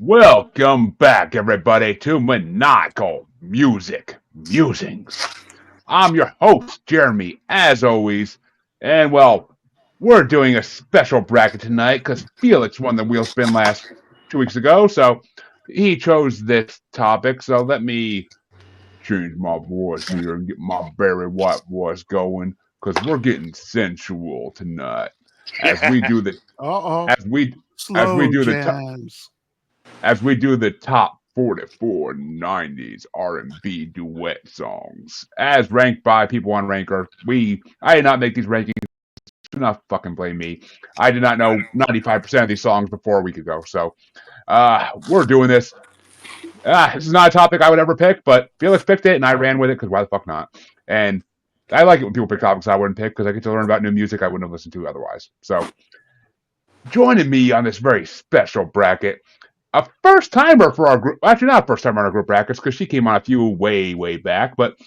Welcome back, everybody, to Maniacal Music Musings. I'm your host, Jeremy, as always. And, well, we're doing a special bracket tonight because Felix won the wheel spin last 2 weeks ago, so he chose this topic. So let me change my voice here and get my Barry White voice going because we're getting sensual tonight as we do the Uh-oh. as we as we Slow do the jams. top 44 90s R&B duet songs as ranked by people on Ranker. I did not make these rankings. Do not fucking blame me. I did not know 95% of these songs before a week ago. So we're doing this. This is not a topic I would ever pick, but Felix picked it and I ran with it because why the fuck not? And I like it when people pick topics I wouldn't pick because I get to learn about new music I wouldn't have listened to otherwise. So joining me on this very special bracket, a first timer for our group. Actually, not a first timer on our group brackets because she came on a few way back. But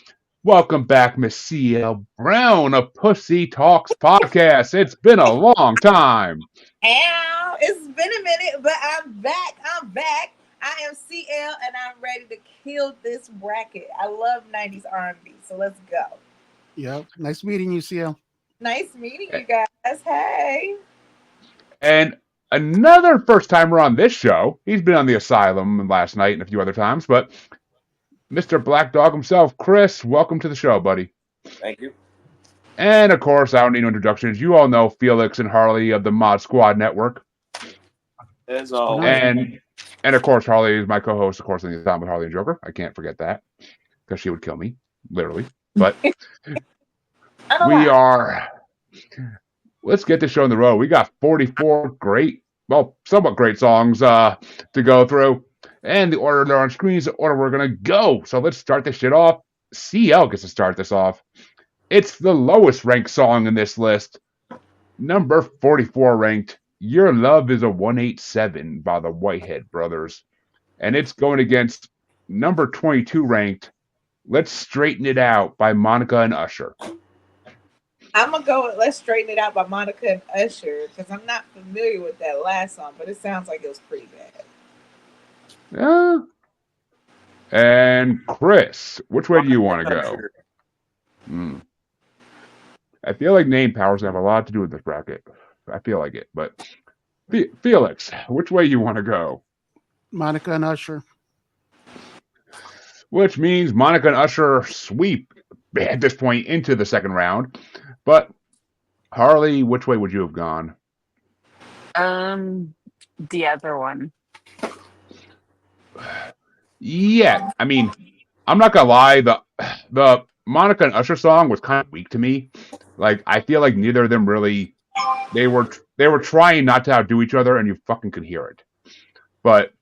welcome back, Miss Cee El Brown of Cee Talks podcast. It's been a long time. Ow, it's been a minute, but I'm back. I am Cee El, and I'm ready to kill this bracket. I love 90s R&B, so let's go. Yep. Nice meeting you, Cee El. Nice meeting you guys. Hey. And another first timer on this show. He's been on the Asylum last night and a few other times, but Mr. Black Dog himself, Chris, welcome to the show, buddy. Thank you. And of course, I don't need no introductions. You all know Felix and Harley of the Mod Squad Network. As always. And of course, Harley is my co-host, of course, in the Time with Harley and Joker. I can't forget that because she would kill me, literally. But let's get this show on the road. We got 44 somewhat great songs to go through. And the order they're on screen is the order we're going to go. So let's start this shit off. Cee El gets to start this off. It's the lowest ranked song in this list. Number 44 ranked, Your Love is a 187 by the Whitehead Brothers. And it's going against number 22 ranked, Let's Straighten It Out by Monica and Usher. I'm going to go with Let's Straighten It Out by Monica and Usher because I'm not familiar with that last song, but it sounds like it was pretty bad. Yeah. And Chris, which way do you want to go? I feel like name powers have a lot to do with this bracket. I feel like it. But Felix, which way you want to go? Monica and Usher. Which means Monica and Usher sweep at this point into the second round. But Harley, which way would you have gone? The other one. Yeah, I mean, I'm not gonna lie, the Monica and Usher song was kind of weak to me. Like, I feel like neither of them really they were trying not to outdo each other, and you fucking could hear it. But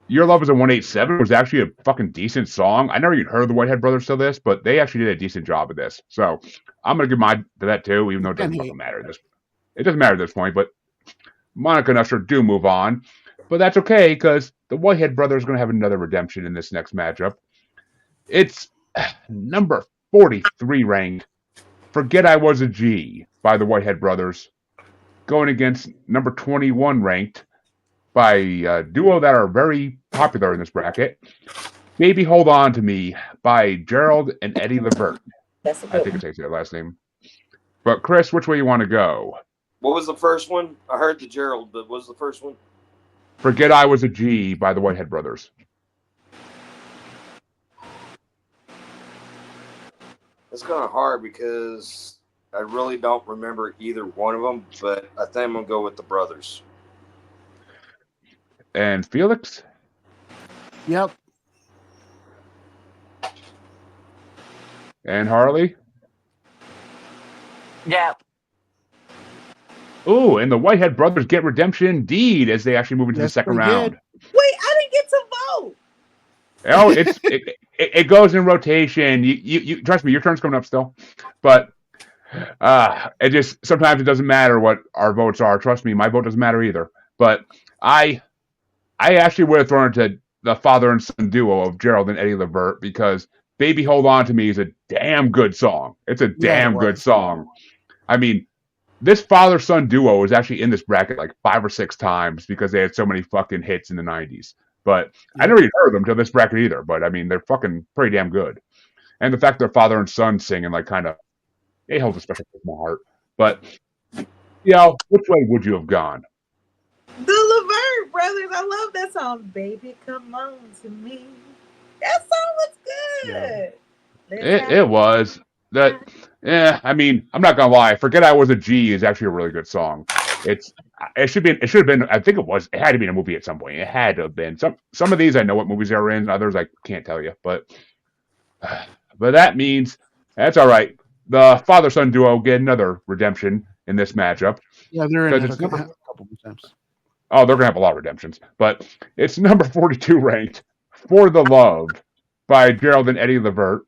Your Love is a 187 was actually a fucking decent song. I never even heard of the Whitehead Brothers till this, but they actually did a decent job of this. So I'm gonna give mine to that too, even though it doesn't fucking matter. It doesn't matter at this point, but Monica and Usher do move on. But that's okay, because the Whitehead Brothers are going to have another redemption in this next matchup. It's number 43 ranked, Forget I Was a G by the Whitehead Brothers, going against number 21 ranked by a duo that are very popular in this bracket, Baby Hold On to Me by Gerald and Eddie Levert. I think it's their last name. But Chris, which way you want to go? What was the first one? I heard the Gerald, but what was the first one? Forget I Was a G by the Whitehead Brothers. It's kind of hard because I really don't remember either one of them, but I think I'm going to go with the Brothers. And Felix? Yep. And Harley? Yep. Ooh, and the Whitehead Brothers get redemption indeed as they actually move into the second round. Wait, I didn't get to vote. Oh, it goes in rotation. You trust me, your turn's coming up still. But it just sometimes it doesn't matter what our votes are. Trust me, my vote doesn't matter either. But I actually would have thrown it to the father and son duo of Gerald and Eddie Levert because Baby Hold On to Me is a damn good song. It's a damn good song. I mean, this father-son duo is actually in this bracket like 5 or 6 times because they had so many fucking hits in the 90s. But I never even heard of them till this bracket either. But I mean, they're fucking pretty damn good. And the fact their father and son singing like kind of, it holds a special place in my heart. But, which way would you have gone? The Levert brothers. I love that song. Baby, come on to me. That song was good. It was. I mean, I'm not gonna lie. Forget I Was a G is actually a really good song. It should have been. I think it had to be in a movie at some point. It had to have been. Some of these I know what movies they're in. Others I can't tell you. But that means that's all right. The father-son duo get another redemption in this matchup. Yeah, they're in a couple of times. Oh, they're gonna have a lot of redemptions. But it's number 42 ranked, For the Love by Gerald and Eddie Levert,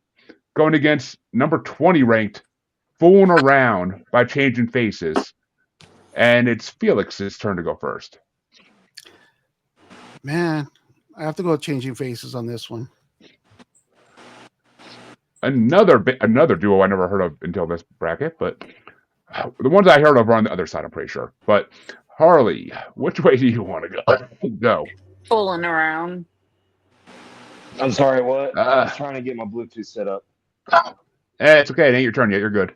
going against number 20 ranked, Fooling Around by Changing Faces. And it's Felix's turn to go first. Man, I have to go Changing Faces on this one. Another duo I never heard of until this bracket, but the ones I heard of are on the other side, I'm pretty sure. But Harley, which way do you want to go? Fooling Around. I'm sorry, what? I was trying to get my Bluetooth set up. It's okay. It ain't your turn yet. You're good.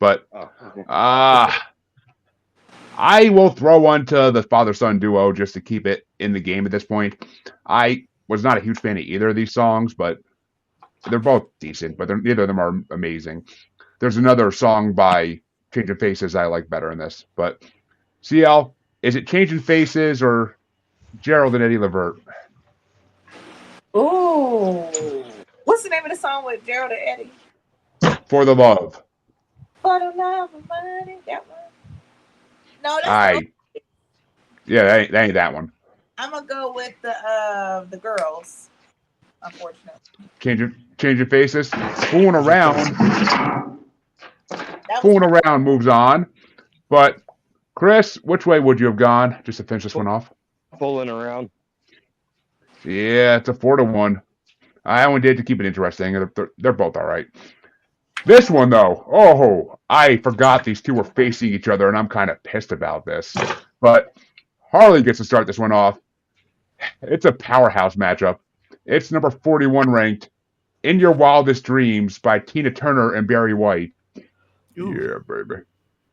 But okay. I will throw one to the father-son duo just to keep it in the game at this point. I was not a huge fan of either of these songs, but they're both decent, but neither of them are amazing. There's another song by Changing Faces I like better in this. But Cee El, is it Changing Faces or Gerald and Eddie Levert? Ooh. What's the name of the song with Gerald and Eddie? For the Love. For the Love of Money. That one? No, that's that ain't that one. I'm gonna go with the girls. Unfortunately. Changing Faces. Fooling Around. Fooling Around moves on. But Chris, which way would you have gone just to finish this one off? Fooling Around. Yeah, it's a 4-1. I only did to keep it interesting. They're both all right. This one, though, I forgot these two were facing each other, and I'm kind of pissed about this. But Harley gets to start this one off. It's a powerhouse matchup. It's number 41 ranked, In Your Wildest Dreams by Tina Turner and Barry White. Ooh. Yeah, baby.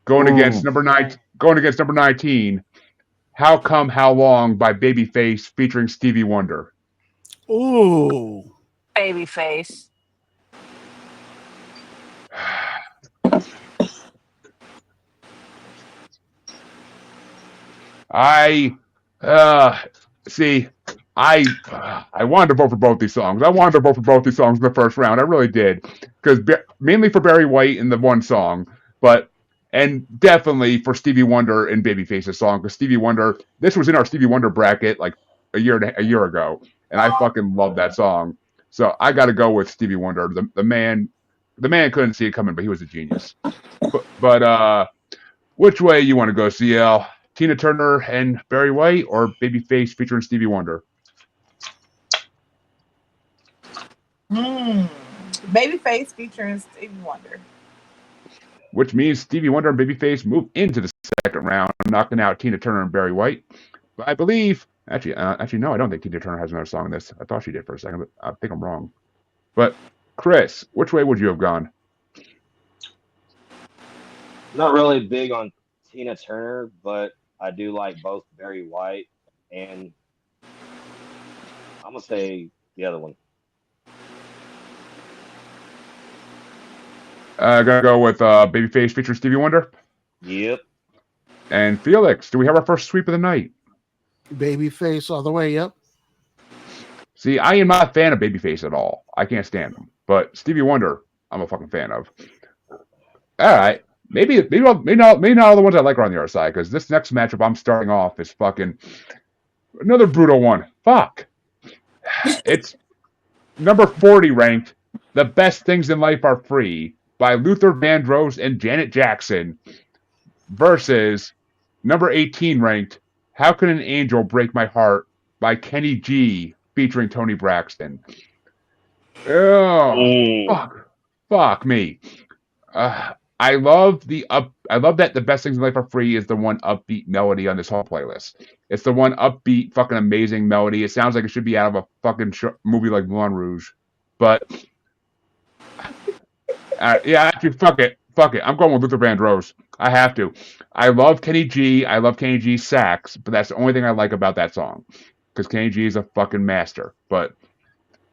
Going against number 19, How Come How Long by Babyface featuring Stevie Wonder. Ooh. Babyface. I wanted to vote for both these songs. I wanted to vote for both these songs in the first round. I really did, because mainly for Barry White in the one song, and definitely for Stevie Wonder and Babyface's song, because Stevie Wonder, this was in our Stevie Wonder bracket like a year ago, and I fucking love that song. So I got to go with Stevie Wonder. The man couldn't see it coming, but he was a genius. But which way you want to go, Cee El? Tina Turner and Barry White, or Babyface featuring Stevie Wonder? Babyface featuring Stevie Wonder. Which means Stevie Wonder and Babyface move into the second round, knocking out Tina Turner and Barry White. But I believe, actually, no, I don't think Tina Turner has another song in this. I thought she did for a second, but I think I'm wrong. But Chris, which way would you have gone? Not really big on Tina Turner, but I do like both Barry White and I'm going to say the other one. Gonna go with Babyface featuring Stevie Wonder? Yep. And Felix, do we have our first sweep of the night? Babyface all the way, yep. See, I am not a fan of Babyface at all. I can't stand him. But Stevie Wonder, I'm a fucking fan of. All right. Maybe not all the ones I like are on the other side, because this next matchup I'm starting off is fucking another brutal one. Fuck. It's number 40 ranked, The Best Things in Life Are Free by Luther Vandross and Janet Jackson versus number 18 ranked, How Can an Angel Break My Heart by Kenny G featuring Tony Braxton. Oh, fuck me. I love that the best things in life are free is the one upbeat melody on this whole playlist. It's the one upbeat, fucking amazing melody. It sounds like it should be out of a fucking movie like Moulin Rouge. But yeah, actually, fuck it. I'm going with Luther Vandross. I have to. I love Kenny G. I love Kenny G's sax, but that's the only thing I like about that song. Because Kenny G is a fucking master. But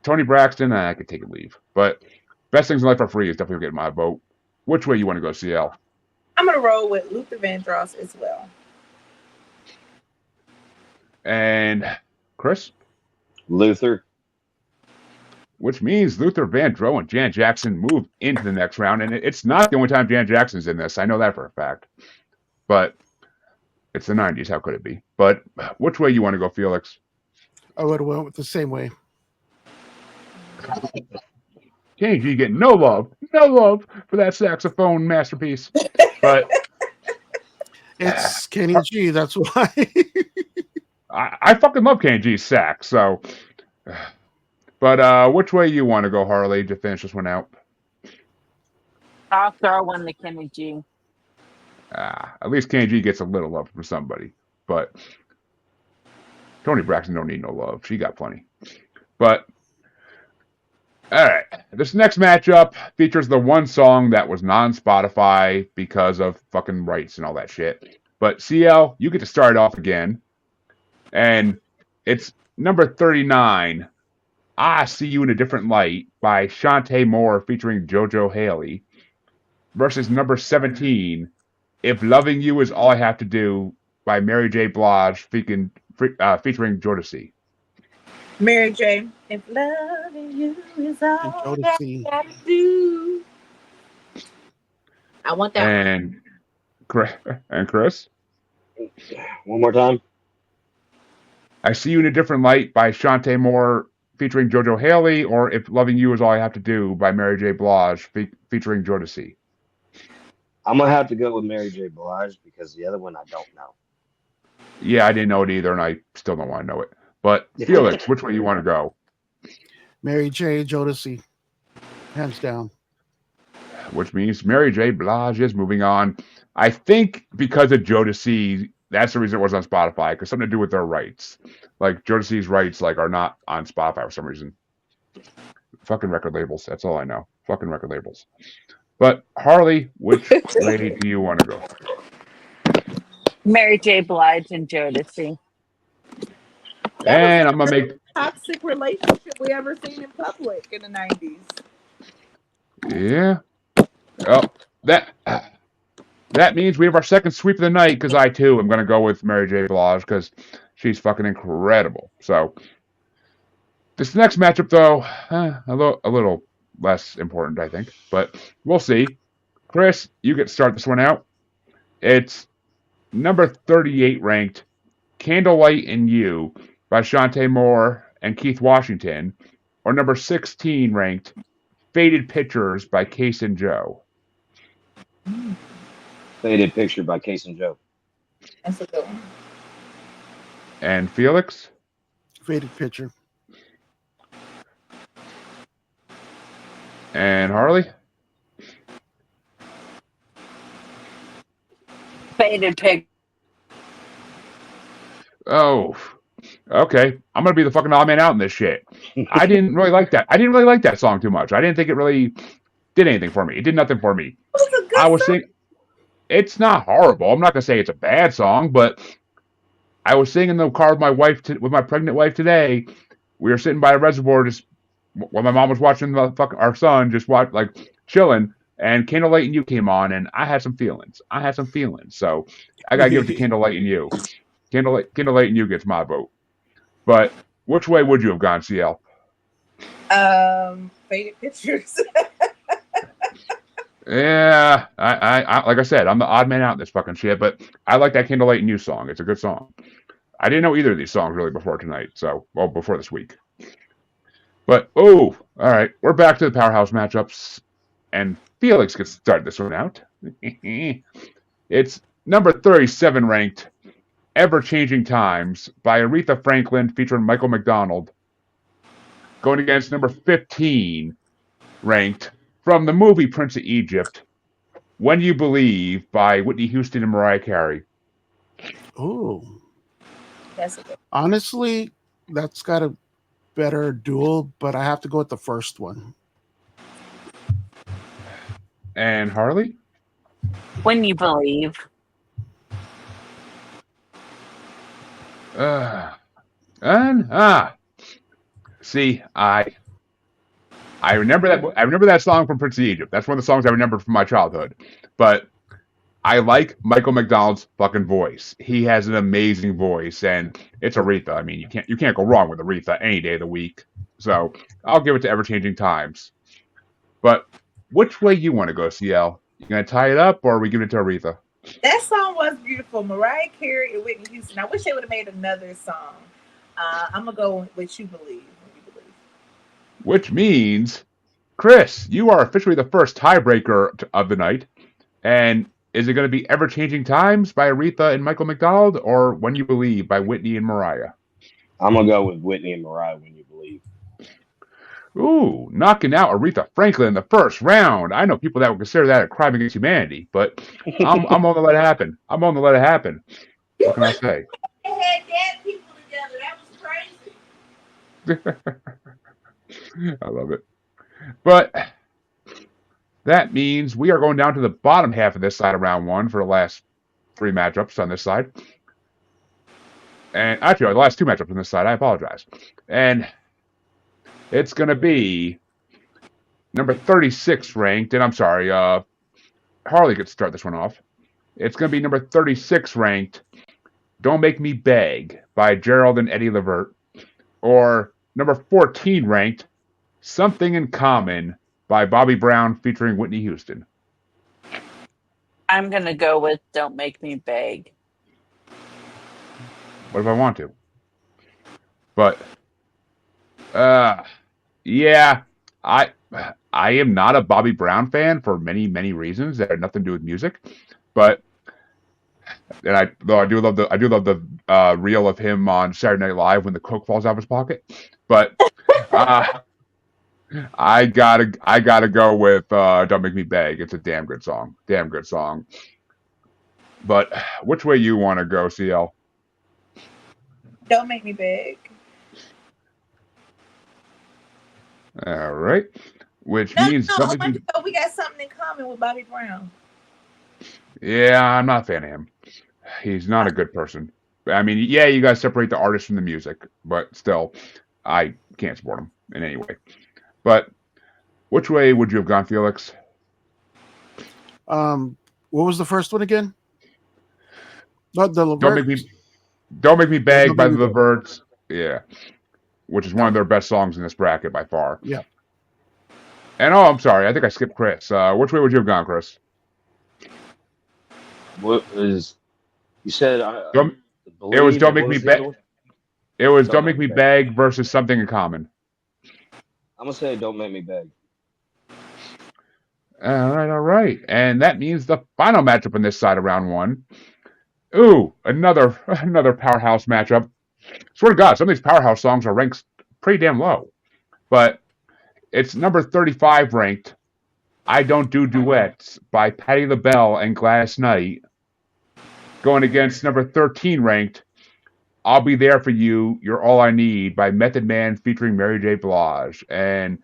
Tony Braxton, I could take a leave. But best things in life are free is definitely getting my vote. Which way you want to go, CL? I'm gonna roll with Luther Vandross as well. And Chris? Luther. Which means Luther Vandross and Jan Jackson move into the next round. And it's not the only time Jan Jackson's in this. I know that for a fact. But it's the 90s. How could it be? But which way you want to go, Felix? I would have went with the same way. Kenny G getting no love for that saxophone masterpiece. But it's Kenny G. That's why. I fucking love Kenny G's sax. So, but which way you want to go, Harley, to finish this one out? I'll throw one to Kenny G. At least Kenny G gets a little love from somebody. But Tony Braxton don't need no love. She got plenty. But all right, this next matchup features the one song that was non-Spotify because of fucking rights and all that shit. But CL, you get to start off again. And it's number 39, I See You in a Different Light by Shantae Moore featuring JoJo Haley versus number 17, If Loving You Is All I Have to Do by Mary J. Blige featuring Jodeci. Mary J. If loving you is all that I gotta do. I want that. And Chris? One more time. I See You in a Different Light by Shantae Moore featuring JoJo Haley, or If Loving You Is All I Have to Do by Mary J. Blige featuring Jodeci. I'm going to have to go with Mary J. Blige because the other one I don't know. Yeah, I didn't know it either, and I still don't want to know it. But Felix, which way you want to go? Mary J. Jodeci. Hands down. Which means Mary J. Blige is moving on. I think because of Jodeci, that's the reason it was on Spotify, because something to do with their rights. Like Jodeci's rights are not on Spotify for some reason. Fucking record labels. That's all I know. Fucking record labels. But Harley, which way do you want to go? Mary J. Blige and Jodeci. And I'm gonna make toxic relationship we ever seen in public in the 90s. Yeah. Oh, that means we have our second sweep of the night because I too am gonna go with Mary J. Blige because she's fucking incredible. So this next matchup though, a little less important, I think, but we'll see. Chris, you get to start this one out. It's number 38 ranked Candlelight and You by Shantae Moore and Keith Washington, or number 16 ranked Faded Pictures by Case and Joe. Faded Picture by Case and Joe. That's a good one. And Felix? Faded Picture. And Harley? Faded Picture. Oh, okay. I'm gonna be the fucking odd man out in this shit. I didn't really like that. I didn't really like that song too much. I didn't think it really did anything for me. It did nothing for me. I was saying it's not horrible. I'm not gonna say it's a bad song, but I was sitting in the car with my wife, with my pregnant wife today. We were sitting by a reservoir just while my mom was watching our son just chilling, and Candlelight and You came on, and I had some feelings. So I gotta give it to Candlelight and You. Candlelight and You gets my vote. But which way would you have gone, CL? Faded Pictures. Yeah, I like I said, I'm the odd man out in this fucking shit, but I like that Candlelight and You song. It's a good song. I didn't know either of these songs really before tonight, before this week. But, all right, we're back to the powerhouse matchups, and Felix gets started this one out. It's number 37 ranked Ever-Changing Times by Aretha Franklin featuring Michael McDonald, going against number 15 ranked from the movie Prince of Egypt When You Believe by Whitney Houston and Mariah Carey. Ooh. That's a good. Honestly, that's got a better duel, but I have to go with the first one. And Harley? When You Believe. See, I remember that. I remember that song from Prince of Egypt. That's one of the songs I remember from my childhood. But I like Michael McDonald's fucking voice. He has an amazing voice, and it's Aretha. I mean, you can't go wrong with Aretha any day of the week. So I'll give it to Ever Changing Times. But which way you want to go, CL? You gonna tie it up, or are we giving it to Aretha? That song was beautiful. Mariah Carey and Whitney Houston. I wish they would have made another song. I'm gonna go with You Believe. When You Believe. Which means, Chris, you are officially the first tiebreaker of the night. And is it going to be Ever Changing Times by Aretha and Michael McDonald, or When You Believe by Whitney and Mariah? I'm gonna go with Whitney and Mariah, When You Believe. Ooh, knocking out Aretha Franklin in the first round. I know people that would consider that a crime against humanity, but I'm on to let it happen. I'm on to let it happen. What can I say? They had dead people together. That was crazy. I love it. But that means we are going down to the bottom half of this side of round one for the last 3 matchups on this side. And actually, the last 2 matchups on this side, I apologize. And it's going to be number 36 ranked, and I'm sorry, Harley gets to start this one off. It's going to be number 36 ranked, Don't Make Me Beg by Gerald and Eddie Levert, or number 14 ranked, Something in Common by Bobby Brown featuring Whitney Houston. I'm going to go with Don't Make Me Beg. What if I want to? But, yeah, I am not a Bobby Brown fan for many, many reasons that have nothing to do with music. But, and I do love the reel of him on Saturday Night Live when the coke falls out of his pocket. But, I gotta go with Don't Make Me Beg. It's a damn good song. Damn good song. But which way you want to go, CL? Don't Make Me Beg. All right. Which means we got something in common with Bobby Brown. Yeah, I'm not a fan of him. He's not a good person. I mean, yeah, you guys separate the artist from the music, but still, I can't support him in any way. But which way would you have gone, Felix? What was the first one again? Not the Don't make me beg by the Leverts. Yeah, which is one of their best songs in this bracket by far. Yeah. And I'm sorry, I think I skipped Chris. Which way would you have gone, Chris? What is you said? It was Don't Make Me Beg. It was Don't Make Me Beg versus Something in Common. I'm gonna say Don't Make Me Beg. All right. And that means the final matchup on this side of round one. Ooh, another powerhouse matchup. Swear to God, some of these powerhouse songs are ranked pretty damn low. But it's number 35 ranked, I Don't Do Duets by Patti LaBelle and Gladys Knight, going against number 13 ranked, I'll Be There For You, You're All I Need by Method Man featuring Mary J. Blige. And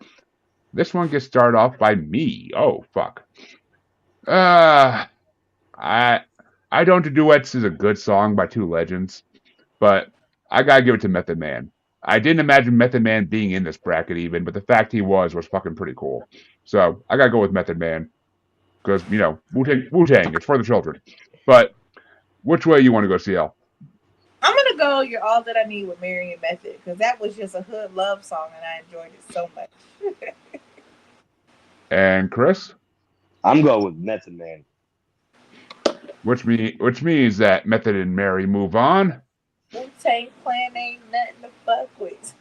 this one gets started off by me. Oh, fuck. I Don't Do Duets is a good song by two legends, but I gotta give it to Method Man. I didn't imagine Method Man being in this bracket even, but the fact he was fucking pretty cool. So I gotta go with Method Man because, you know, Wu-Tang, it's for the children. But which way you want to go, CL? I'm gonna go You're All That I Need with Mary and Method, because that was just a hood love song and I enjoyed it so much. And Chris? I'm going with Method Man. Which means that Method and Mary move on. Wu-Tang Clan ain't nothing to fuck with.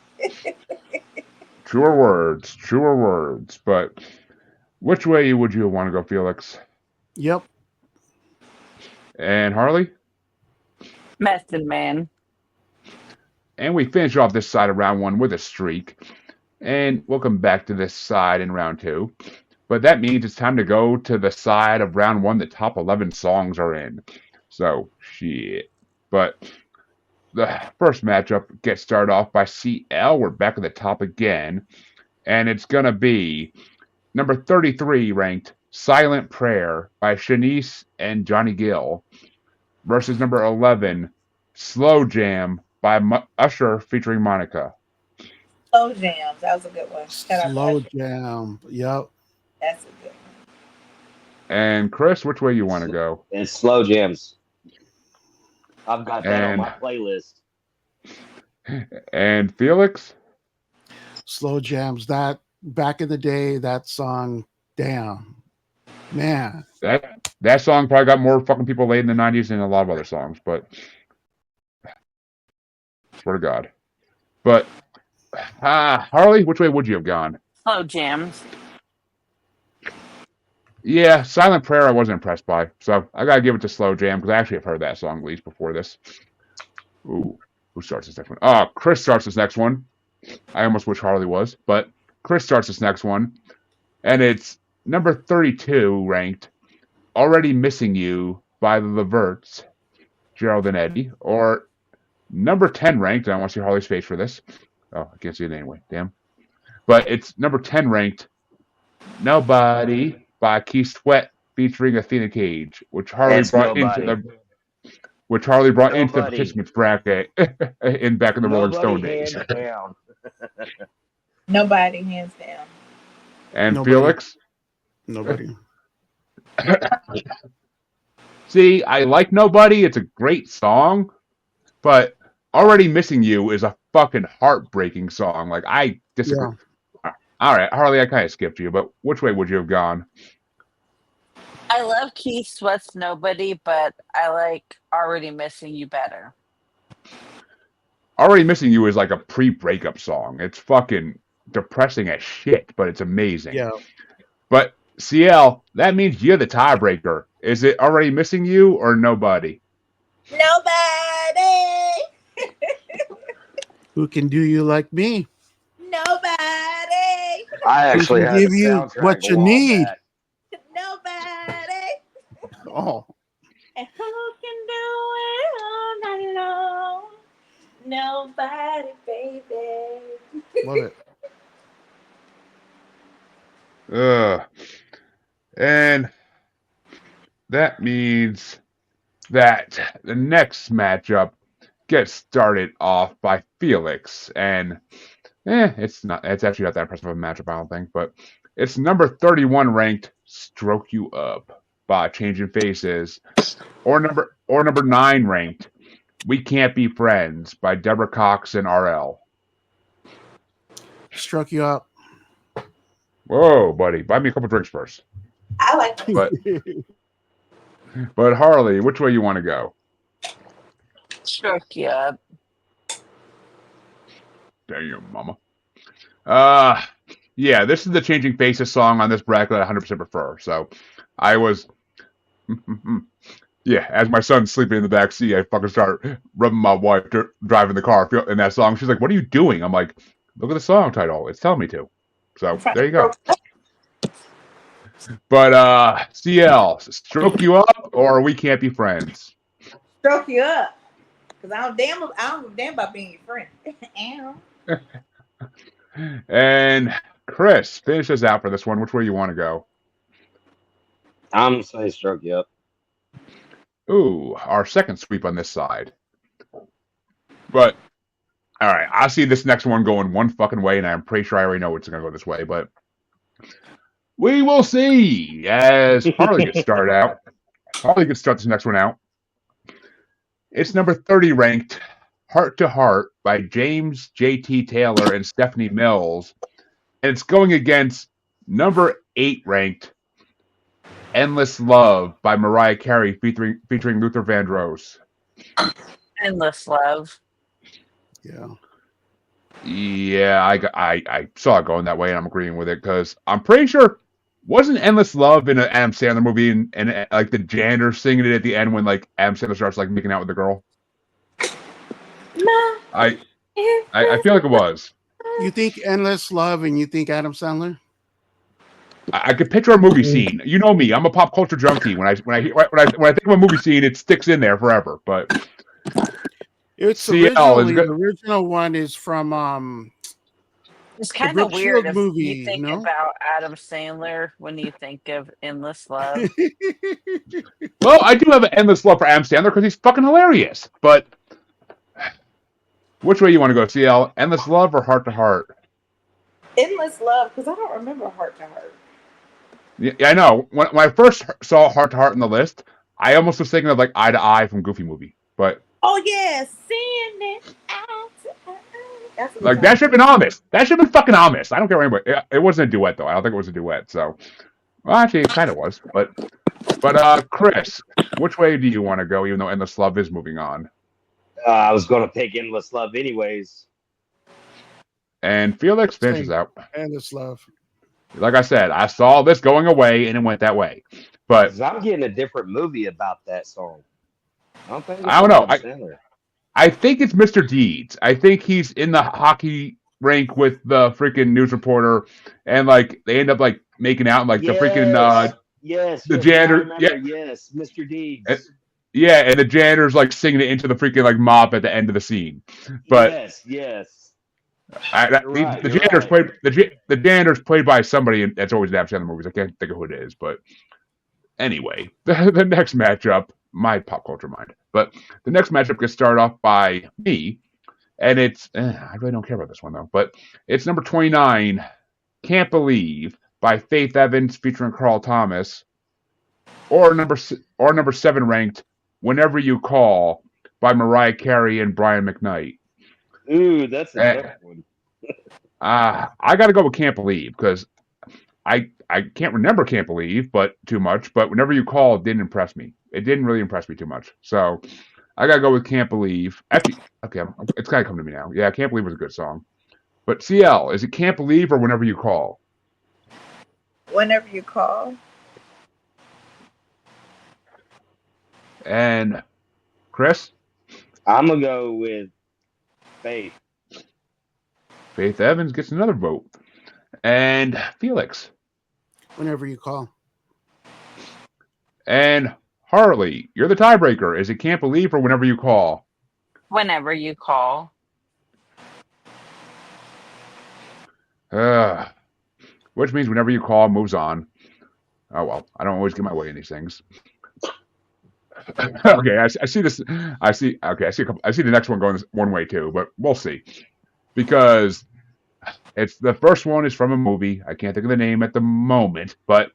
Truer words. But which way would you want to go, Felix? Yep. And Harley? Method Man. And we finish off this side of round one with a streak. And we'll come back to this side in round two. but that means it's time to go to the side of round one. The top 11 songs are in. So, shit. But the first matchup gets started off by Cee El. We're back at the top again. And it's going to be number 33 ranked Silent Prayer by Shanice and Johnny Gill versus number 11 Slow Jam by Usher featuring Monica. Slow Jams. That was a good one. Shout out to Slow Usher. Jam. Yep. That's a good one. And Chris, which way you want to go? It's Slow Jams. I've got that on And- my playlist. And Felix? Slow Jams. That back in the day, that song, damn. Man. That song probably got more fucking people laid in the 90s than a lot of other songs, but swear to God. But Harley, which way would you have gone? Slow Jams. Yeah, Silent Prayer I wasn't impressed by, so I gotta give it to Slow Jam because I actually have heard that song at least before this. Ooh, who starts this next one? Oh, Chris starts this next one. I almost wish Harley was, but Chris starts this next one, and it's number 32 ranked Already Missing You by the Leverts, Gerald and Eddie, or number 10 ranked, and I want to see Harley's face for this. Oh, I can't see it anyway, damn. But it's number 10 ranked Nobody by Keith Sweat featuring Athena Cage, which Harley That's brought Nobody. into the Nobody. participants bracket in back in the Rolling Stone Nobody days. hands down. Nobody, hands down. And Nobody. Felix, Nobody. see, I like Nobody. It's a great song, but Already Missing You is a fucking heartbreaking song. Like, I disagree. All right, Harley, I kind of skipped you, but which way would you have gone? I love Keith Sweat's Nobody, but I like Already Missing You better. Already Missing You is like a pre-breakup song. It's fucking depressing as shit, but it's amazing. Yeah. But CL, that means you're the tiebreaker. Is it Already Missing You or Nobody? Nobody. Who can do you like me? Nobody. I actually Who can had give the you soundtrack what you a while need? back. Nobody. Oh, And who can do it all night long? Nobody, baby. love it. And that means that the next matchup gets started off by Felix, and it's actually not that impressive of a matchup, I don't think, but it's number 31 ranked Stroke You Up by Changing Faces, or number 9 ranked We Can't Be Friends by Deborah Cox and RL. Struck you up. Whoa, buddy, buy me a couple drinks first. I like But but Harley, which way you want to go? Stroke you up. Damn, mama. Yeah, this is the Changing Faces song on this bracket I 100% prefer. So I was, yeah, as my son's sleeping in the back seat, I fucking start rubbing my wife driving the car in that song. She's like, "What are you doing?" I'm like, "Look at the song title. It's telling me to." So there you go. But CL, Stroke You Up or We Can't Be Friends? Stroke you up. Because I don't give a damn about being your friend. Ow. And Chris, finish us out for this one. Which way you want to go? I'm gonna say Stroke You Up. Ooh, our second sweep on this side. But, all right, I see this next one going one fucking way, and I'm pretty sure I already know it's going to go this way, but we will see as Harley gets started out. Harley gets start this next one out. It's number 30 ranked Heart to Heart by James J.T. Taylor and Stephanie Mills. And it's going against number 8 ranked Endless Love by Mariah Carey featuring Luther Vandross. Endless Love. Yeah. Yeah, I saw it going that way, and I'm agreeing with it because I'm pretty sure wasn't Endless Love in an Adam Sandler movie and like the janitor singing it at the end when like Adam Sandler starts like making out with the girl. I feel like it was. You think Endless Love and you think Adam Sandler? I could picture a movie scene. You know me; I'm a pop culture junkie. When I think of a movie scene, it sticks in there forever. But It's CL is originally good. the original one is from It's the kind of Brooke weird Shields if you movie, think no? about Adam Sandler when you think of Endless Love. Well, I do have an endless love for Adam Sandler because he's fucking hilarious. But which way you want to go, CL? Endless love or heart to heart? Endless Love, because I don't remember Heart to Heart. Yeah, I know. When I first saw heart to heart in the list, I almost was thinking of like Eye to Eye from Goofy movie. But Oh yeah, seeing it out. That's a good like that song. should have been on this. That should have been fucking on this. I don't care what anybody. It wasn't a duet though. I don't think it was a duet. So, well, actually, it kind of was. But Chris, which way do you want to go? Even though Endless Love is moving on, I was going to pick Endless Love anyways. and Felix finishes Same. out. Endless Love. Like I said, I saw this going away, and it went that way. But 'Cause I'm getting a different movie about that song. I don't think it's I don't from know. Adam Sandler. I think it's Mr. Deeds. I think he's in the hockey rink with the freaking news reporter, and like they end up like making out, and like the freaking Yes, the yes, now I janitor, remember. Yes, Mr. Deeds. yeah, and the janitor's like singing it into the freaking like mop at the end of the scene. But Yes. the janitor's right. played the janitor's played by somebody that's always in Adam Sandler movies. I can't think of who it is, but anyway, the next matchup, my pop culture mind. But the next matchup gets started off by me, and it's I really don't care about this one though. But it's number 29, "Can't Believe" by Faith Evans featuring Carl Thomas, or number 7 ranked, "Whenever You Call" by Mariah Carey and Brian McKnight. Ooh, that's a tough one. I got to go with "Can't Believe" because I can't remember "Can't Believe" but too much. But "Whenever You Call" didn't impress me. It didn't really impress me too much. So I got to go with "Can't Believe." Actually, okay, it's kind of coming to me now. Yeah, "Can't Believe" was a good song. But CL, is it "Can't Believe" or "Whenever You Call"? Whenever You Call. And Chris? I'm going to go with Faith. Faith Evans gets another vote. And Felix? Whenever You Call. And Harley, you're the tiebreaker. Is it "Can't Believe" or "Whenever You Call"? Whenever You Call. Which means "Whenever You Call" moves on. Oh well, I don't always get my way in these things. Okay, I see this. I see. Okay, I see the next one going one way too, but we'll see because it's the first one is from a movie. I can't think of the name at the moment, but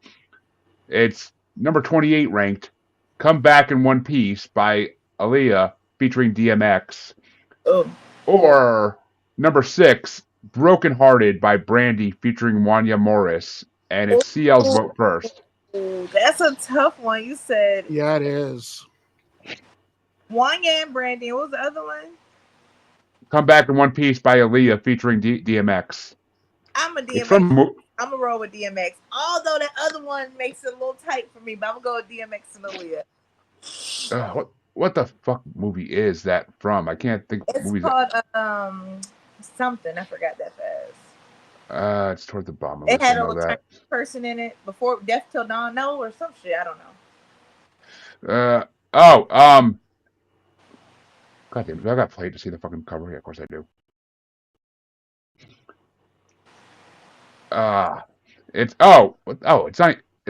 it's number 28 ranked. "Come Back in One Piece" by Aaliyah featuring DMX, Oh, or number 6, "Broken Hearted" by Brandy featuring Wanya Morris, and it's CL's vote first. that's a tough one. You said Yeah, it is. Wanya and Brandy. What was the other one? "Come Back in One Piece" by Aaliyah featuring DMX. I'm a It's DMX. from I'm gonna roll with DMX. Although that other one makes it a little tight for me, but I'm gonna go with DMX and Aaliyah. what the fuck movie is that from? I can't think of It's movies. called something. I forgot that fast. It's toward the bottom of It this. I had a know little that. person in it before Death Till Dawn, no, or some shit. I don't know. God damn, do I got played to see the fucking cover? Yeah, of course I do. It's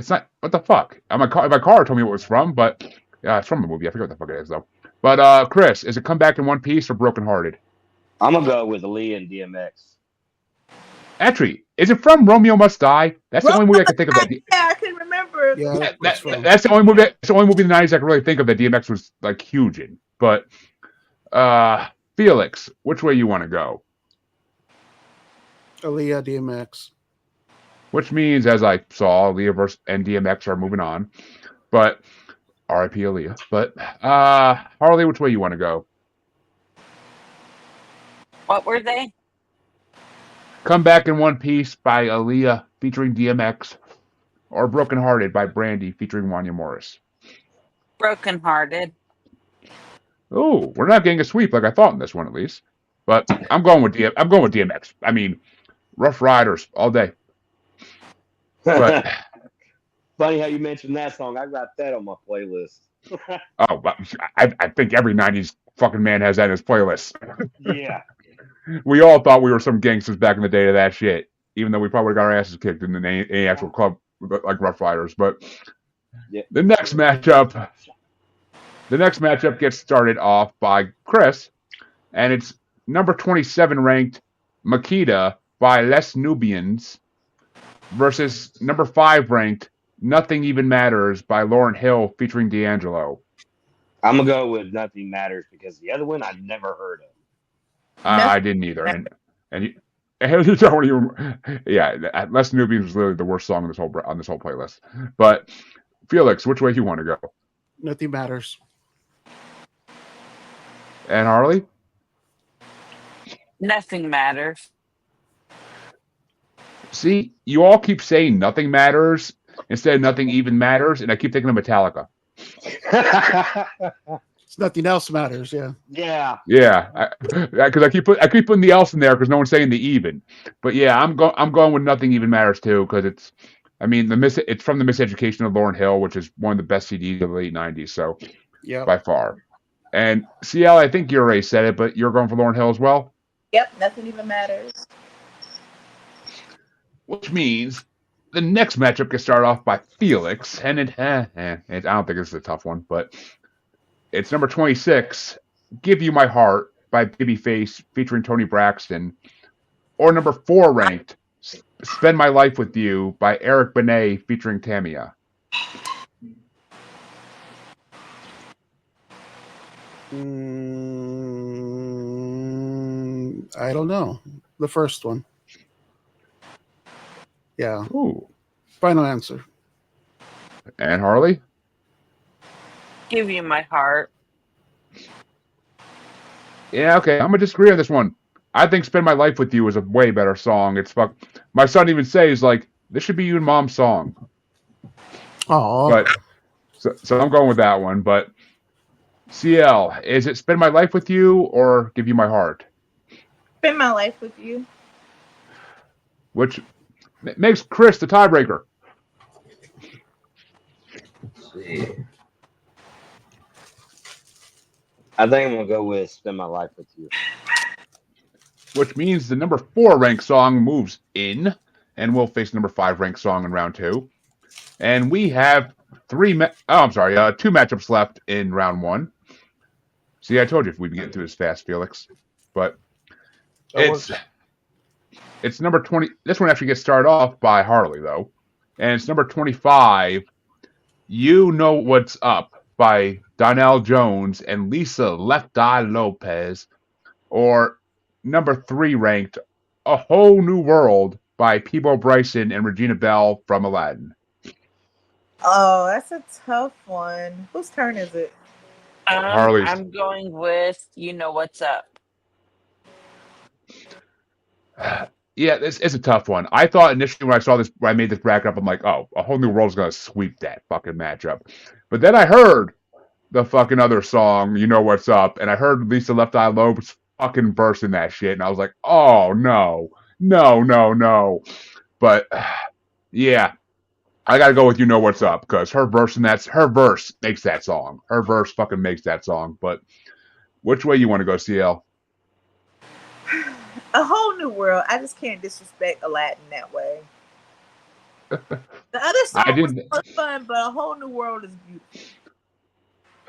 not. What the fuck? My car told me what it was from, but it's from a movie. I forget what the fuck it is though. But Chris, is it "Come Back in One Piece" or "Broken Hearted"? I'm going to go with Aaliyah and DMX. Actually, is it from "Romeo Must Die"? That's the only movie I can think of. Yeah, I can remember. Yeah, That's the only movie. That's the only movie in the '90s I can really think of that DMX was like huge in. But Felix, which way you want to go? Aaliyah, DMX. Which means, as I saw, Aaliyah and DMX are moving on. But R.I.P. Aaliyah. But Harley, which way you want to go? What were they? "Come Back in One Piece" by Aaliyah featuring DMX, or "Broken Hearted" by Brandy featuring Wanya Morris. Broken Hearted. Oh, we're not getting a sweep like I thought in this one, at least. But I'm going with DMX. I mean, Rough Riders all day. But Funny how you mentioned that song. I got that on my playlist. but I think every '90s fucking man has that in his playlist. Yeah. We all thought we were some gangsters back in the day of that shit, even though we probably got our asses kicked in any actual club like Rough Riders. But Yeah. the next matchup gets started off by Chris, and it's number 27 ranked Makita by Les Nubians versus number 5 ranked Nothing Even Matters by Lauryn Hill featuring D'Angelo. I'm gonna go with Nothing Matters because the other one I've never heard of. I didn't either, and you don't even. Yeah, Les Nubians was literally the worst song on this whole playlist. But Felix, which way you want to go? Nothing matters. And Harley? Nothing matters. See, you all keep saying Nothing Matters instead of Nothing Even Matters, and I keep thinking of Metallica. It's nothing else matters. Yeah. Yeah. Yeah, because I keep putting the else in there because no one's saying the even. But yeah, I'm going with Nothing Even Matters too because it's from the Miseducation of Lauryn Hill, which is one of the best CDs of the late '90s. So Yeah. by far. And CL, I think you already said it, but you're going for Lauryn Hill as well. Yep, Nothing Even Matters. Which means the next matchup gets started off by Felix, and I don't think this is a tough one, but it's number 26, Give You My Heart by Babyface featuring Tony Braxton, or number 4 ranked, Spend My Life With You by Eric Benet featuring Tamia. I don't know. The first one. Yeah. Ooh. Final answer. And Harley? Give You My Heart. Yeah, okay. I'm going to disagree on this one. I think Spend My Life With You is a way better song. My son even says, like, this should be you and Mom's song. Oh. But so I'm going with that one. But CL, is it Spend My Life With You or Give You My Heart? Spend My Life With You. Which makes Chris the tiebreaker. Let's see. I think I'm gonna go with Spend My Life With You. Which means the number 4 ranked song moves in, and we'll face number 5 ranked song in round 2. And we have 2 matchups left in round 1. See, I told you if we'd be getting through this fast, Felix. But it's number 20. This one actually gets started off by Harley, though. And it's number 25, You Know What's Up by Donnell Jones and Lisa Left Eye Lopez. Or number 3 ranked, A Whole New World by Peebo Bryson and Regina Belle from Aladdin. Oh, that's a tough one. Whose turn is it? Harley's. I'm going with You Know What's Up. Yeah, it's a tough one. I thought initially when I made this bracket up, I'm like, oh, A Whole New World's going to sweep that fucking matchup. But then I heard the fucking other song, You Know What's Up, and I heard Lisa Left Eye Lopez fucking burst in that shit, and I was like, oh, no. But, yeah, I got to go with You Know What's Up, because her verse makes that song. Her verse fucking makes that song. But which way you want to go, CL? A Whole New World. I just can't disrespect Aladdin that way. The other song was fun, but A Whole New World is beautiful.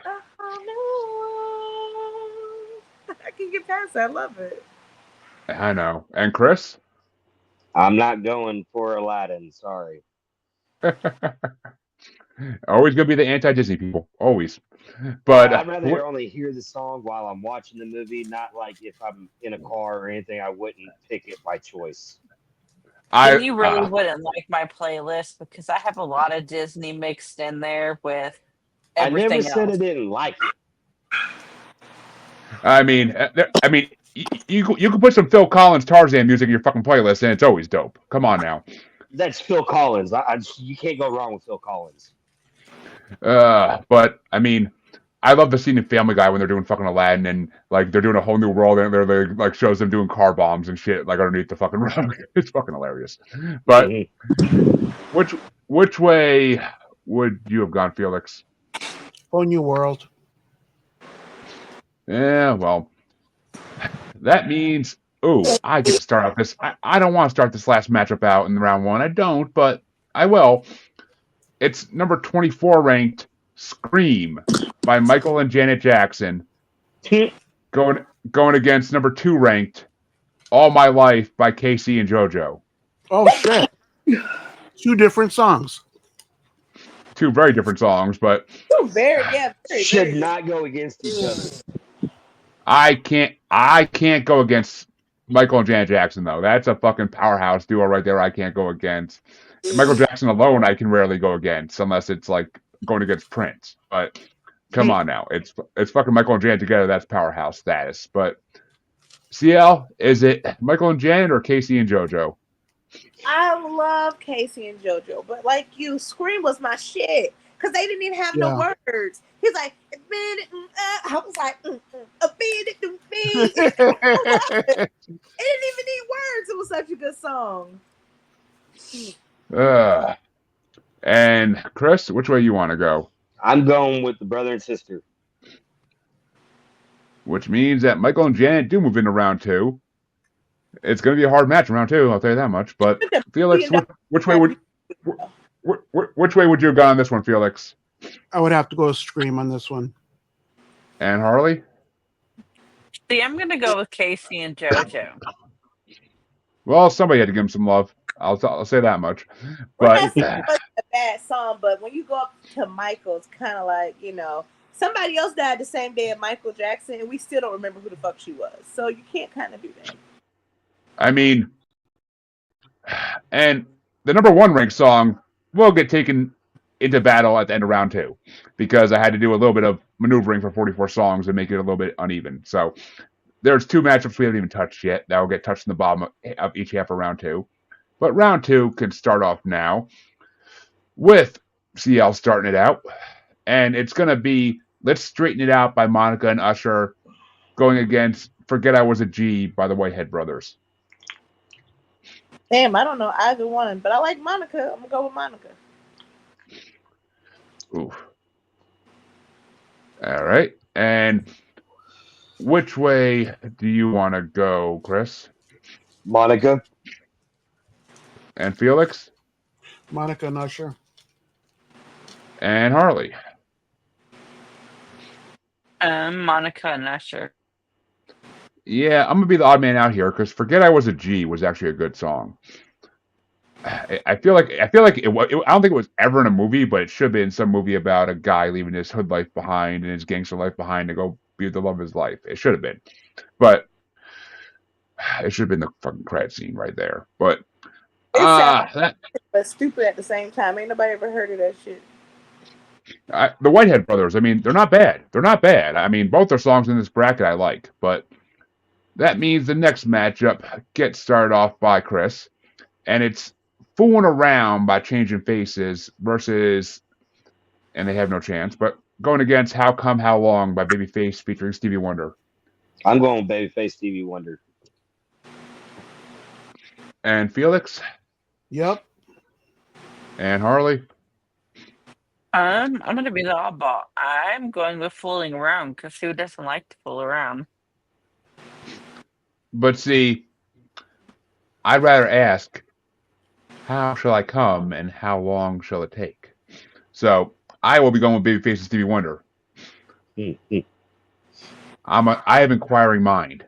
A Whole New World. I can get past that. I love it. I know. And Chris? I'm not going for Aladdin. Sorry. Always gonna be the anti-Disney people. Always. But I'd rather only hear the song while I'm watching the movie, not like if I'm in a car or anything, I wouldn't pick it by choice. You really wouldn't like my playlist because I have a lot of Disney mixed in there with everything I never said else. I didn't like it. I mean, you can put some Phil Collins Tarzan music in your fucking playlist, and it's always dope. Come on now. That's Phil Collins. You can't go wrong with Phil Collins. But I mean, I love the scene in Family Guy when they're doing fucking Aladdin and like they're doing a whole new world and they're like shows them doing car bombs and shit like underneath the fucking rug. It's fucking hilarious. But which way would you have gone, Felix? Whole New World. Yeah, well, that means I get to start out this. I don't want to start this last matchup out in round one. I don't, but I will. It's number 24 ranked Scream by Michael and Janet Jackson going against number 2 ranked All My Life by Cee and JoJo. Oh shit. 2 different songs. 2 very different songs, but should not go against each other. I can't go against Michael and Janet Jackson though. That's a fucking powerhouse duo right there. I can't go against. Michael Jackson alone I can rarely go against unless it's like going against Prince. But come on now. It's fucking Michael and Janet together. That's powerhouse status. But CL, is it Michael and Janet or Cee and JoJo? I love Cee and JoJo, but like you, Scream was my shit because they didn't even have no words. He's like, I was like, it didn't even need words. It was such a good song. And Chris, which way you want to go? I'm going with the brother and sister. Which means that Michael and Janet do move into round 2. It's going to be a hard match in round 2, I'll tell you that much. But Felix, which way would you have gone on this one, Felix? I would have to go Scream on this one. And Harley? See, I'm going to go with Cee and JoJo. Well, somebody had to give him some love. I'll say that much. But that's a bad song. But when you go up to Michael, it's kind of like, somebody else died the same day as Michael Jackson, and we still don't remember who the fuck she was. So you can't kind of do that. I mean, and the number 1 ranked song will get taken into battle at the end of round 2 because I had to do a little bit of maneuvering for 44 songs and make it a little bit uneven. So there's 2 matchups we haven't even touched yet that will get touched in the bottom of each half of round 2. But round 2 can start off now with CL starting it out. And it's going to be Let's Straighten It Out by Monica and Usher going against Forget I Was a G by the Whitehead Brothers. Damn, I don't know either one, but I like Monica. I'm going to go with Monica. Oof. All right. And which way do you want to go, Chris? Monica. And Felix? Monica and Usher. And Harley? Monica and Usher. Yeah, I'm gonna be the odd man out here because "Forget I Was a G" was actually a good song. I feel like I don't think it was ever in a movie, but it should be in some movie about a guy leaving his hood life behind and his gangster life behind to go be with the love of his life. It should have been, but it should have been the fucking credit scene right there. But but stupid at the same time. Ain't nobody ever heard of that shit. The Whitehead Brothers. I mean, they're not bad. They're not bad. I mean, both their songs in this bracket I like, but that means the next matchup gets started off by Chris, and it's Fooling Around by Changing Faces versus, and they have no chance, but going against How Come How Long by Babyface featuring Stevie Wonder. I'm going Babyface Stevie Wonder. And Felix? Yep. And Harley? I'm going to be the oddball. I'm going with Fooling Around because who doesn't like to fool around? But see, I'd rather ask, how shall I come and how long shall it take? So I will be going with Babyface and Stevie Wonder. I have inquiring mind.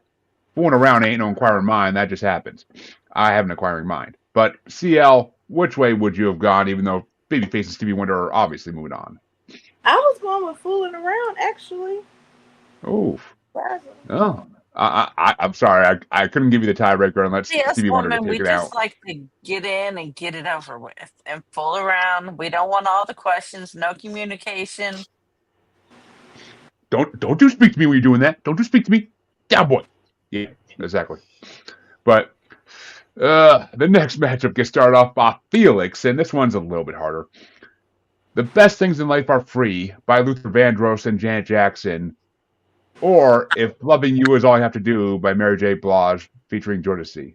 Fooling around ain't no inquiring mind. That just happens. I have an inquiring mind. But CL, which way would you have gone, even though Babyface and Stevie Wonder are obviously moving on? I was going with Fooling Around, actually. Oof. Oh. I'm sorry. I couldn't give you the tiebreaker and let Stevie Wonder take it out. We just like to get in and get it over with and fool around. We don't want all the questions, no communication. Don't you speak to me when you're doing that. Don't you speak to me. Down, boy. Yeah, exactly. But the next matchup gets started off by Felix, and this one's a little bit harder. The Best Things in Life Are Free by Luther Vandross and Janet Jackson, or If Loving You Is All I Have to Do by Mary J. Blige featuring Jodeci.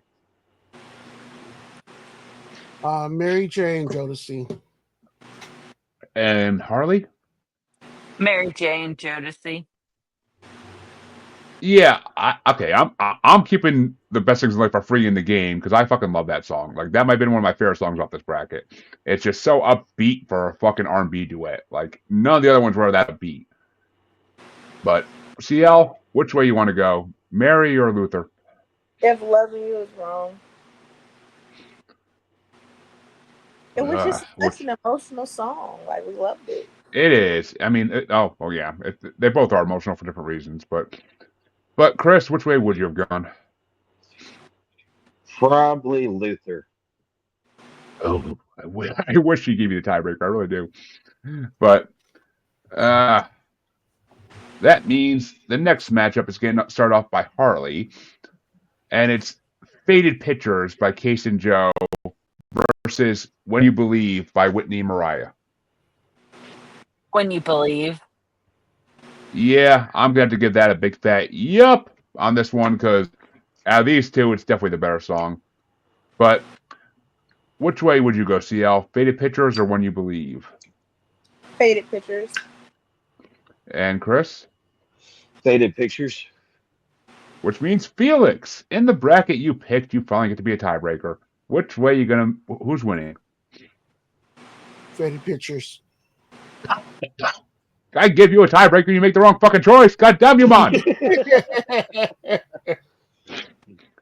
Mary J. and Jodeci. And Harley? Mary J. and Jodeci. Yeah, okay. I'm keeping The Best Things in Life Are Free in the game because I fucking love that song. Like that might have been one of my favorite songs off this bracket. It's just so upbeat for a fucking R&B duet. Like none of the other ones were that upbeat. But Cee El, which way you want to go, Mary or Luther? If Loving You Is Wrong. It was just such an emotional song. Like we loved it. It is. I mean, yeah. They both are emotional for different reasons. But Chris, which way would you have gone? Probably Luther. Oh, I wish he gave you the tiebreaker. I really do. But that means the next matchup is going to start off by Harley, and it's Faded Pictures by Case and Joe versus When You Believe by Whitney and Mariah. When You Believe. Yeah, I'm going to have to give that a big fat yup on this one because out of these two, it's definitely the better song. But which way would you go, Cee El? Faded Pictures or When You Believe? Faded Pictures. And Chris? Faded Pictures. Which means Felix, in the bracket you picked, you finally get to be a tiebreaker. Which way you gonna? Who's winning? Faded Pictures. I give you a tiebreaker, you make the wrong fucking choice. God damn you, man!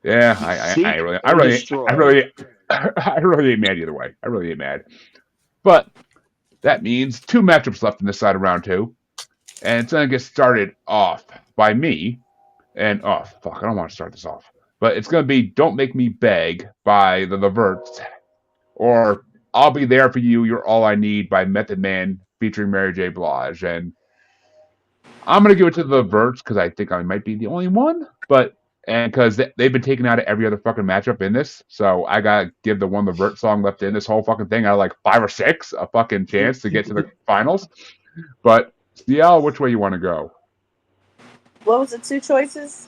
Yeah, I really ain't mad either way. I really ain't mad. But that means two matchups left in this side of round two, and it's gonna get started off by me. And oh fuck, I don't want to start this off, but it's gonna be "Don't Make Me Beg" by the Verts, or "I'll Be There for You, You're All I Need" by Method Man featuring Mary J. Blige. And I'm gonna give it to the Verts because I think I might be the only one, and because they've been taken out of every other fucking matchup in this, so I gotta give the one the Vert song left in this whole fucking thing out of like 5 or 6 a fucking chance to get to the finals. But Cee El, which way you want to go? What was the two choices?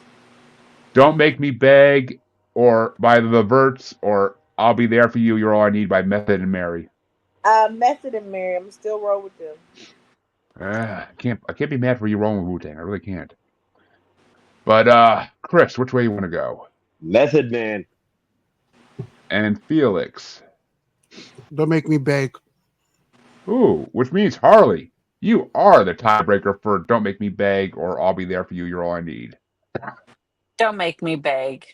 "Don't Make Me Beg" or by the Verts, or "I'll Be There for You, You're All I Need" by Method and Mary. Method and Mary. I'm still roll with them. I can't be mad for you rolling with Wu-Tang. I really can't. But Chris, which way you want to go? Method Man. And Felix. Don't Make Me Beg. Ooh, which means Harley, you are the tiebreaker for "Don't Make Me Beg" or "I'll Be There for You, You're All I Need." Don't Make Me Beg.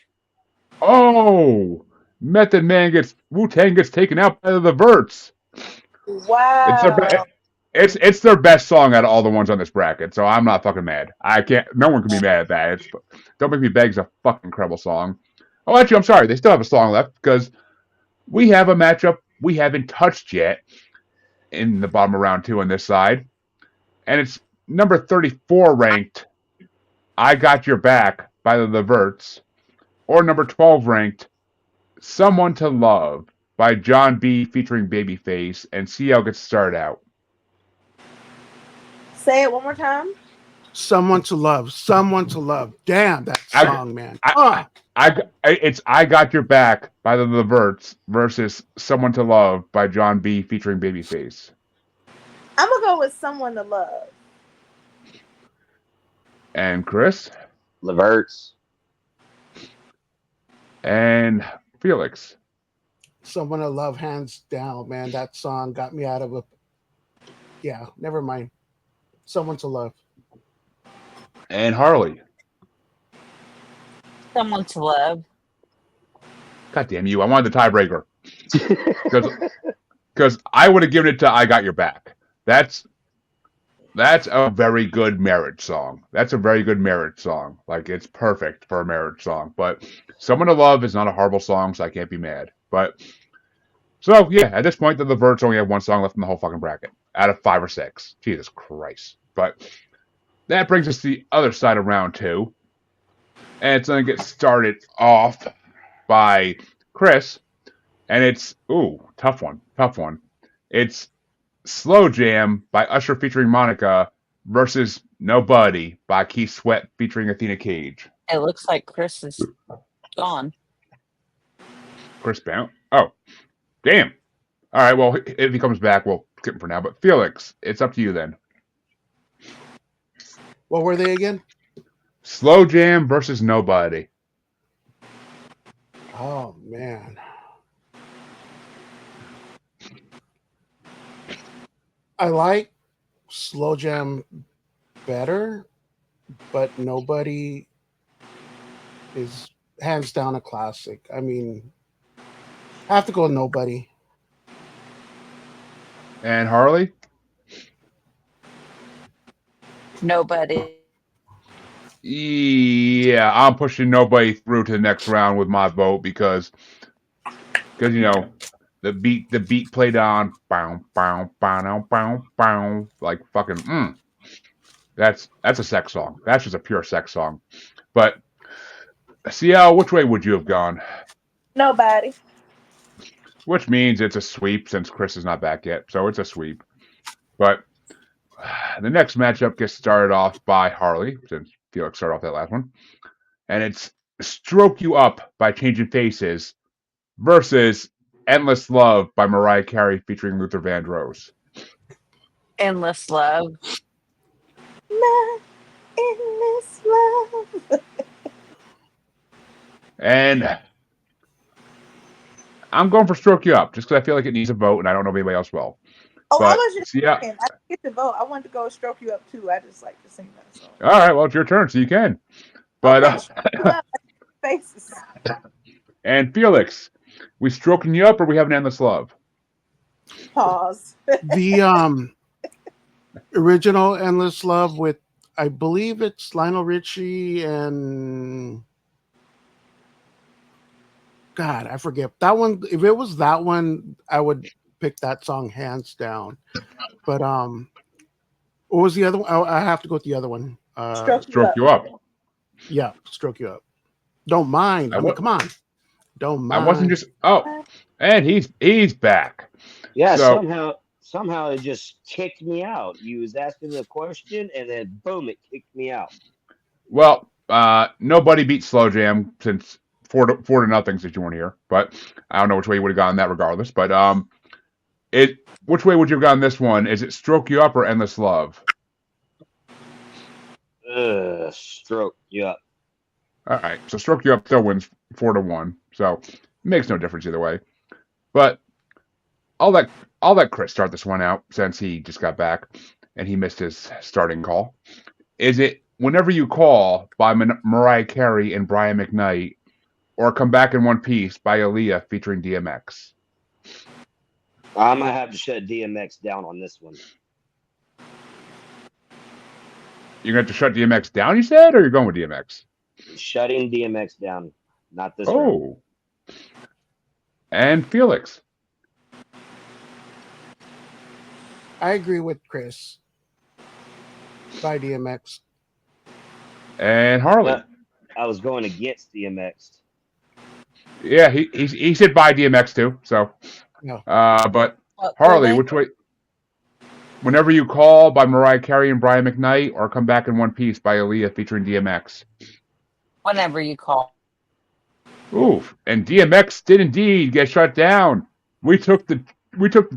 Oh, Method Man Wu-Tang gets taken out by the Verts. Wow. It's their best song out of all the ones on this bracket, so I'm not fucking mad. I can't. No one can be mad at that. "Don't Make Me Beg" is a fucking incredible song. Oh, actually, I'm sorry. They still have a song left because we have a matchup we haven't touched yet in the bottom of round two on this side, and it's number 34 ranked "I Got Your Back" by the Verts, or number 12 ranked "Someone to Love" by John B featuring Babyface, and Cee El gets started out. Say it one more time. Someone to Love. Someone to Love. Damn, that song, man. It's "I Got Your Back" by the Verts versus "Someone to Love" by John B featuring Babyface. I'm gonna go with "Someone to Love." And Chris? Leverts. And Felix? Someone to Love, hands down, man. That song got me out of a... Yeah, never mind. Someone to Love. And Harley? Someone to Love. God damn you, I wanted the tiebreaker. Because I would have given it to "I Got Your Back." That's a very good marriage song. That's a very good marriage song. Like, it's perfect for a marriage song. But "Someone to Love" is not a horrible song, so I can't be mad. But so yeah, at this point, the Verts only have one song left in the whole fucking bracket out of 5 or 6. Jesus Christ! But that brings us to the other side of round two, and it's gonna get started off by Chris, and it's tough one. It's Slow Jam by Usher featuring Monica versus Nobody by Keith Sweat featuring Athena Cage. It looks like Chris is gone. Chris Bound? Oh, damn. All right, well, if he comes back, we'll skip him for now. But Felix, it's up to you then. What were they again? Slow Jam versus Nobody. Oh, man. I like Slow Jam better, but Nobody is hands down a classic. I mean, I have to go with Nobody. And Harley? Nobody. Yeah, I'm pushing Nobody through to the next round with my vote because you know the beat played on bow bow bow bow bow like fucking that's a sex song. That's just a pure sex song. But Cee El, which way would you have gone? Nobody. Which means it's a sweep since Chris is not back yet, so it's a sweep. But the next matchup gets started off by Harley, since Felix started off that last one, and it's "Stroke You Up" by Changing Faces versus "Endless Love" by Mariah Carey featuring Luther Vandross. Endless Love. My endless love. And I'm going for "Stroke You Up" just because I feel like it needs a vote, and I don't know if anybody else will. Oh, But, I was just yeah. saying, I didn't get to vote. I wanted to go Stroke You Up too. I just like to sing that song. All right, well, it's your turn, so you can. But Okay, faces. And Felix, we stroking you up or we have an endless love? Pause. The original Endless Love with, I believe it's Lionel Richie and God, I forget that one. If it was that one, I would pick that song hands down. But what was the other one? I have to go with the other one. Stroke You Up. Yeah, Stroke You Up. Don't mind. I mean, come on. Don't mind. I wasn't just and he's back. Yeah, so, somehow it just kicked me out. You was asking the question and then boom, it kicked me out. Well, nobody beat Slow Jam since 4-0 since you weren't here. But I don't know which way you would have gone that regardless. But which way would you have gone this one? Is it Stroke You Up or Endless Love? Stroke You Up. All right, so Stroke You Up still wins 4-1, so it makes no difference either way. But I'll let Chris start this one out since he just got back and he missed his starting call. Is it "Whenever You Call" by Mariah Carey and Brian McKnight, or "Come Back in One Piece" by Aaliyah featuring DMX? I'm gonna have to shut DMX down on this one. You're going to have to shut DMX down, you said, or you're going with DMX? Shutting DMX down, not this round. round. And Felix. I agree with Chris. By DMX. And Harley. I was going against DMX. Yeah, he said by DMX too. So, no. But Harley, which way? "Whenever You Call" by Mariah Carey and Brian McKnight, or "Come Back in One Piece" by Aaliyah featuring DMX? Whenever You Call. Oof, and DMX did indeed get shut down. We took the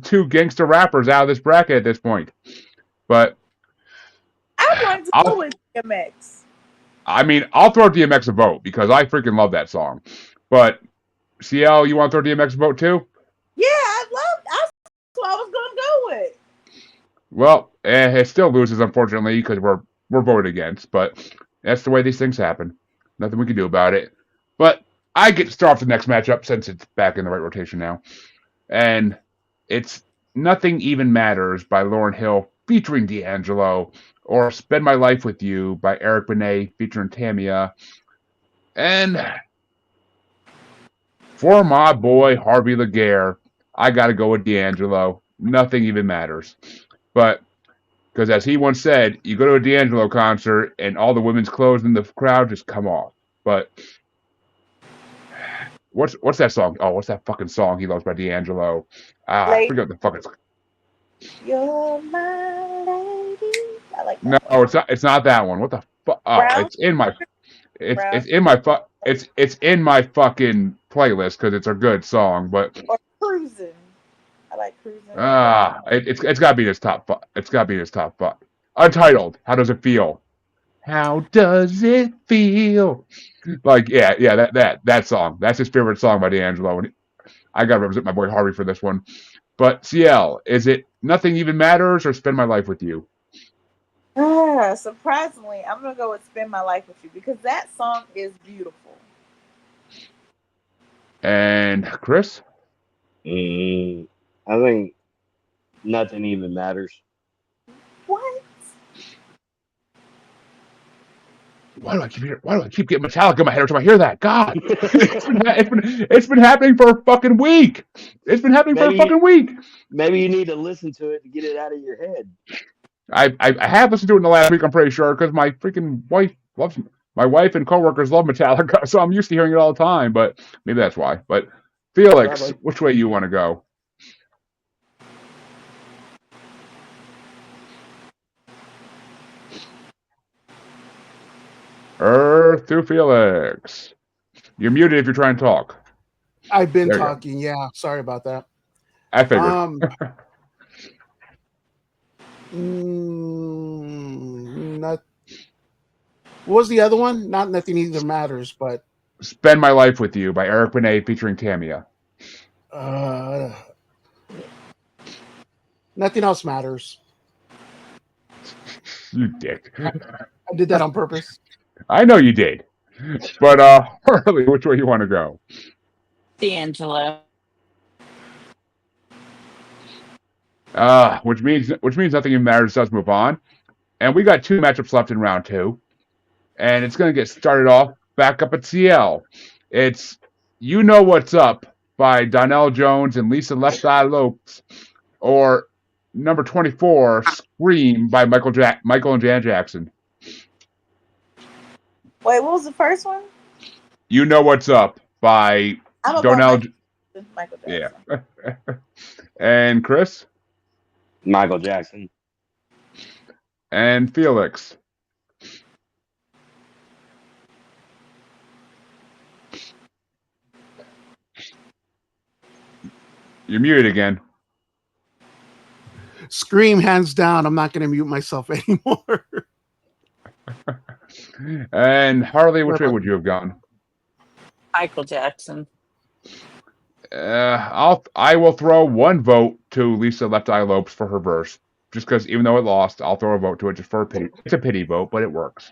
two gangster rappers out of this bracket at this point. But I wanted to go with DMX. I mean, I'll throw DMX a vote because I freaking love that song. But Cee El, you want to throw DMX a vote too? Yeah, that's what I was gonna go with. Well, it still loses, unfortunately, because we're voted against. But that's the way these things happen. Nothing we can do about it. But I get to start off the next matchup since it's back in the right rotation now. And it's "Nothing Even Matters" by Lauryn Hill featuring D'Angelo, or "Spend My Life With You" by Eric Benet featuring Tamia. And for my boy Harvey Laguerre, I got to go with D'Angelo. "Nothing Even Matters." But because as he once said, you go to a D'Angelo concert and all the women's clothes in the crowd just come off. But what's that song? Oh, what's that fucking song he loves by D'Angelo? I forget what the fuck it's. You're my lady. I like No, that one. it's not. It's not that one. What the fuck? Oh, Brown, it's in my. brown, It's in my it's in my fucking playlist because it's a good song. But or cruising. I like cruising. it's got to be this top. It's got to be this top. Untitled. How does it feel? How does it feel? Like yeah. That song. That's his favorite song by D'Angelo. And I gotta represent my boy Harvey for this one. But CL, is it Nothing Even Matters or Spend My Life With You? Surprisingly, I'm gonna go with "Spend My Life with You" because that song is beautiful. And Chris? I think Nothing Even Matters. What? Why do I keep getting Metallica in my head every time I hear that? God, it's been happening for a fucking week. It's been happening for a fucking week. Maybe you need to listen to it to get it out of your head. I have listened to it in the last week. I'm pretty sure because my freaking wife loves my wife and coworkers love Metallica, so I'm used to hearing it all the time. But maybe that's why. But Felix, Probably. which way you want to go? Earth to Felix. You're muted if you're trying to talk. I've been There you go. talking. Yeah, sorry about that. I figured. Not. What was the other one? Not Nothing Either Matters, but Spend My Life With You by Eric Benet featuring Tamia. Nothing Else Matters. You dick. I did that on purpose. I know you did. But Harley, which way you want to go? D'Angelo. Which means Nothing Even Matters does move on. And we got 2 matchups left in round 2. And it's gonna get started off back up at CL. It's You Know What's Up by Donnell Jones and Lisa Left Eye Lopes, or number 24, Scream by Michael and Janet Jackson. Wait, what was the first one? You Know What's Up by Donnell. Michael Jackson. Yeah. And Chris? Michael Jackson. And Felix? You're muted again. Scream, hands down. I'm not going to mute myself anymore. And Harley, which way would you have gone? Michael Jackson. I will throw one vote to Lisa Left Eye Lopes for her verse, just because even though it lost, I'll throw a vote to it just for a pity. It's a pity vote, but it works.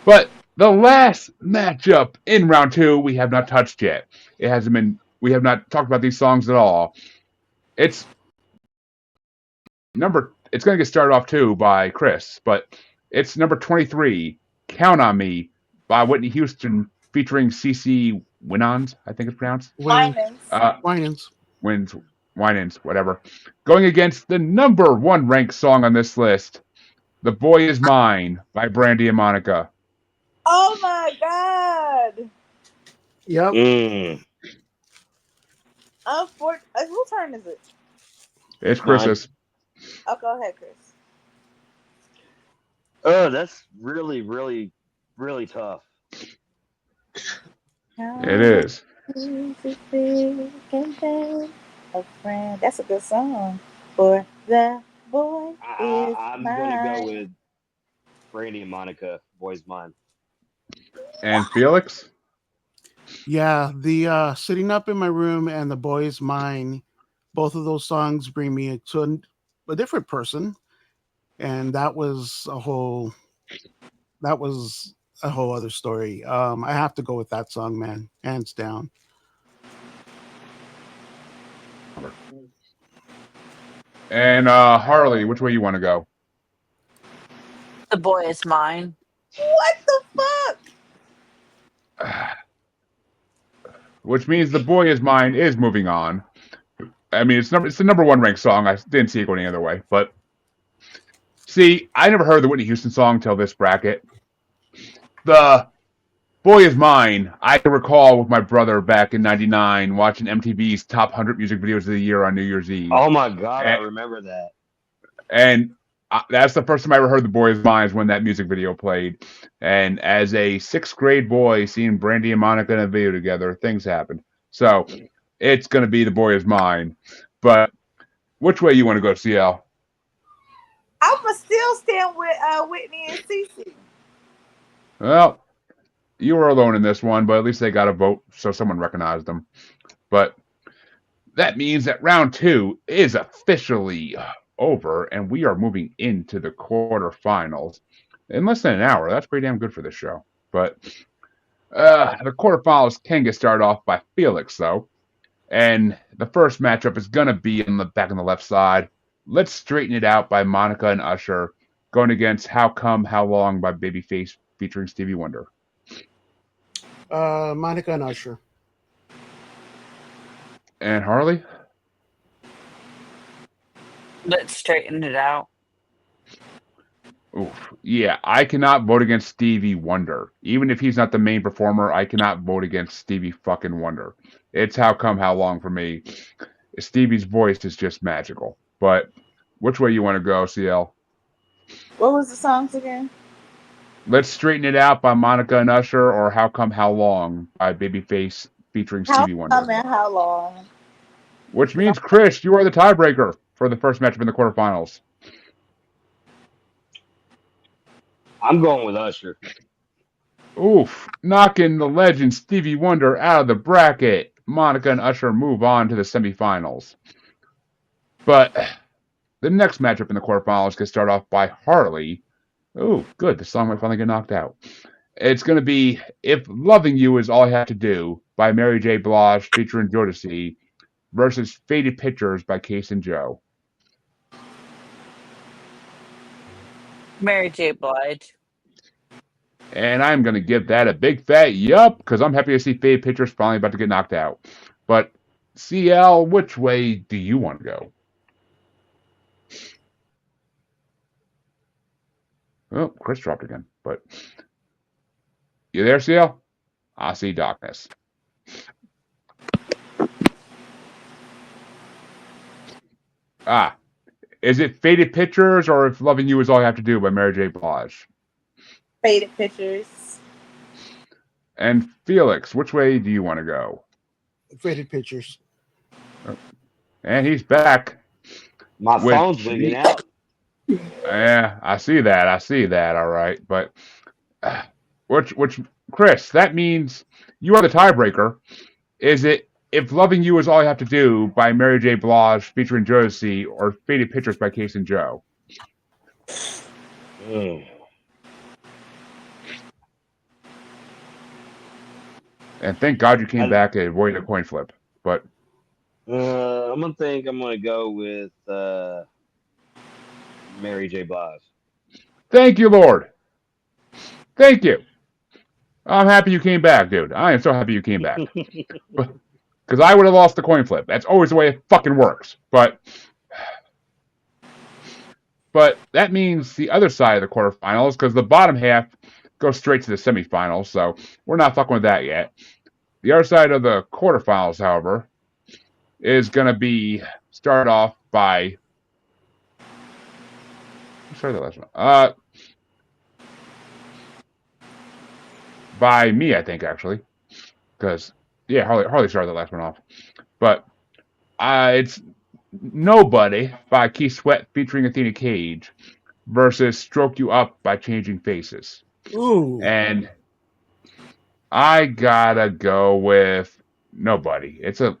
But the last matchup in round 2 we have not touched yet. It hasn't been. We have not talked about these songs at all. It's going to get started off too by Chris, but it's number 23, "Count on Me" by Whitney Houston featuring CeCe Winans, I think it's pronounced. Winans. Winans, whatever. Going against the number 1 ranked song on this list, "The Boy Is Mine" by Brandy and Monica. Oh my God. Yep. Whose turn is it? It's Chris's. Oh, go ahead, Chris. Oh, that's really, really, really tough. It is. That's a good song. For the boy is I'm mine. gonna go with Brandy and Monica, "Boy's Mine." And Felix? Yeah, the Sitting Up in My Room and "The Boy Is Mine," both of those songs bring me to a different person, and that was a whole other story. I have to go with that song, man, hands down. And Harley, which way you want to go? "The Boy Is Mine." What the fuck? Which means "The Boy Is Mine" is moving on. I mean, it's the number 1 ranked song. I didn't see it going any other way. But see, I never heard the Whitney Houston song till this bracket. The Boy Is Mine. I can recall with my brother back in '99 watching MTV's top 100 music videos of the year on New Year's Eve. Oh my God, I And, remember that. and that's the first time I ever heard the Boy Is Mine is when that music video played. And as a sixth grade boy seeing Brandy and Monica in a video together, things happened. So it's going to be the Boy Is Mine. But which way you want to go, CL? I'm going to still stand with Whitney and Cece. Well, you were alone in this one, but at least they got a vote, so someone recognized them. But that means that round 2 is officially over, and we are moving into the quarterfinals in less than an hour. That's pretty damn good for this show. But the quarterfinals can get started off by Felix, though. And the first matchup is going to be on the back on the left side. Let's Straighten It Out by Monica and Usher, going against How Come, How Long by Babyface featuring Stevie Wonder. Monica and Usher. And Harley? Let's Straighten It Out. Oof. Yeah, I cannot vote against Stevie Wonder. Even if he's not the main performer, I cannot vote against Stevie fucking Wonder. It's How Come, How Long for me. Stevie's voice is just magical. But which way you want to go, CL? What was the songs again? Let's Straighten It Out by Monica and Usher, or How Come, How Long by Babyface featuring Stevie Wonder. How come and how long? Which means, Chris, you are the tiebreaker for the first matchup in the quarterfinals. I'm going with Usher. Oof. Knocking the legend Stevie Wonder out of the bracket. Monica and Usher move on to the semifinals. But the next matchup in the quarterfinals gets started off by Harley. Oh, good. The song might finally get knocked out. It's going to be If Loving You Is All I Have to Do by Mary J. Blige featuring Jodeci versus Faded Pictures by Case and Joe. Mary J. Blige. And I'm going to give that a big fat yup, because I'm happy to see Faded Pictures finally about to get knocked out. But, CL, which way do you want to go? Oh, Chris dropped again. But, you there, CL? I see darkness. Is it Faded Pictures or If Loving You Is All I Have to Do by Mary J. Blige? Faded Pictures. And Felix, which way do you want to go? Faded Pictures. And he's back. My phone's wigging out. Yeah, I see that. All right, but which Chris? That means you are the tiebreaker. Is it If Loving You Is All I Have to Do by Mary J. Blige featuring Josie, or Faded Pictures by Case and Joe? And thank God you came back and avoided a coin flip. But I'm gonna go with Mary J. Blige. Thank you, Lord. Thank you. I'm happy you came back, dude. I am so happy you came back. Because I would have lost the coin flip. That's always the way it fucking works. But that means the other side of the quarterfinals, because the bottom half goes straight to the semifinals, so we're not fucking with that yet. The other side of the quarterfinals, however, is going to be start off by... Sorry, the last one. By me, I think, actually. Because, yeah, Harley started the last one off. But it's Nobody by Keith Sweat featuring Athena Cage versus Stroke You Up by Changing Faces. Ooh. And I gotta go with Nobody. It's a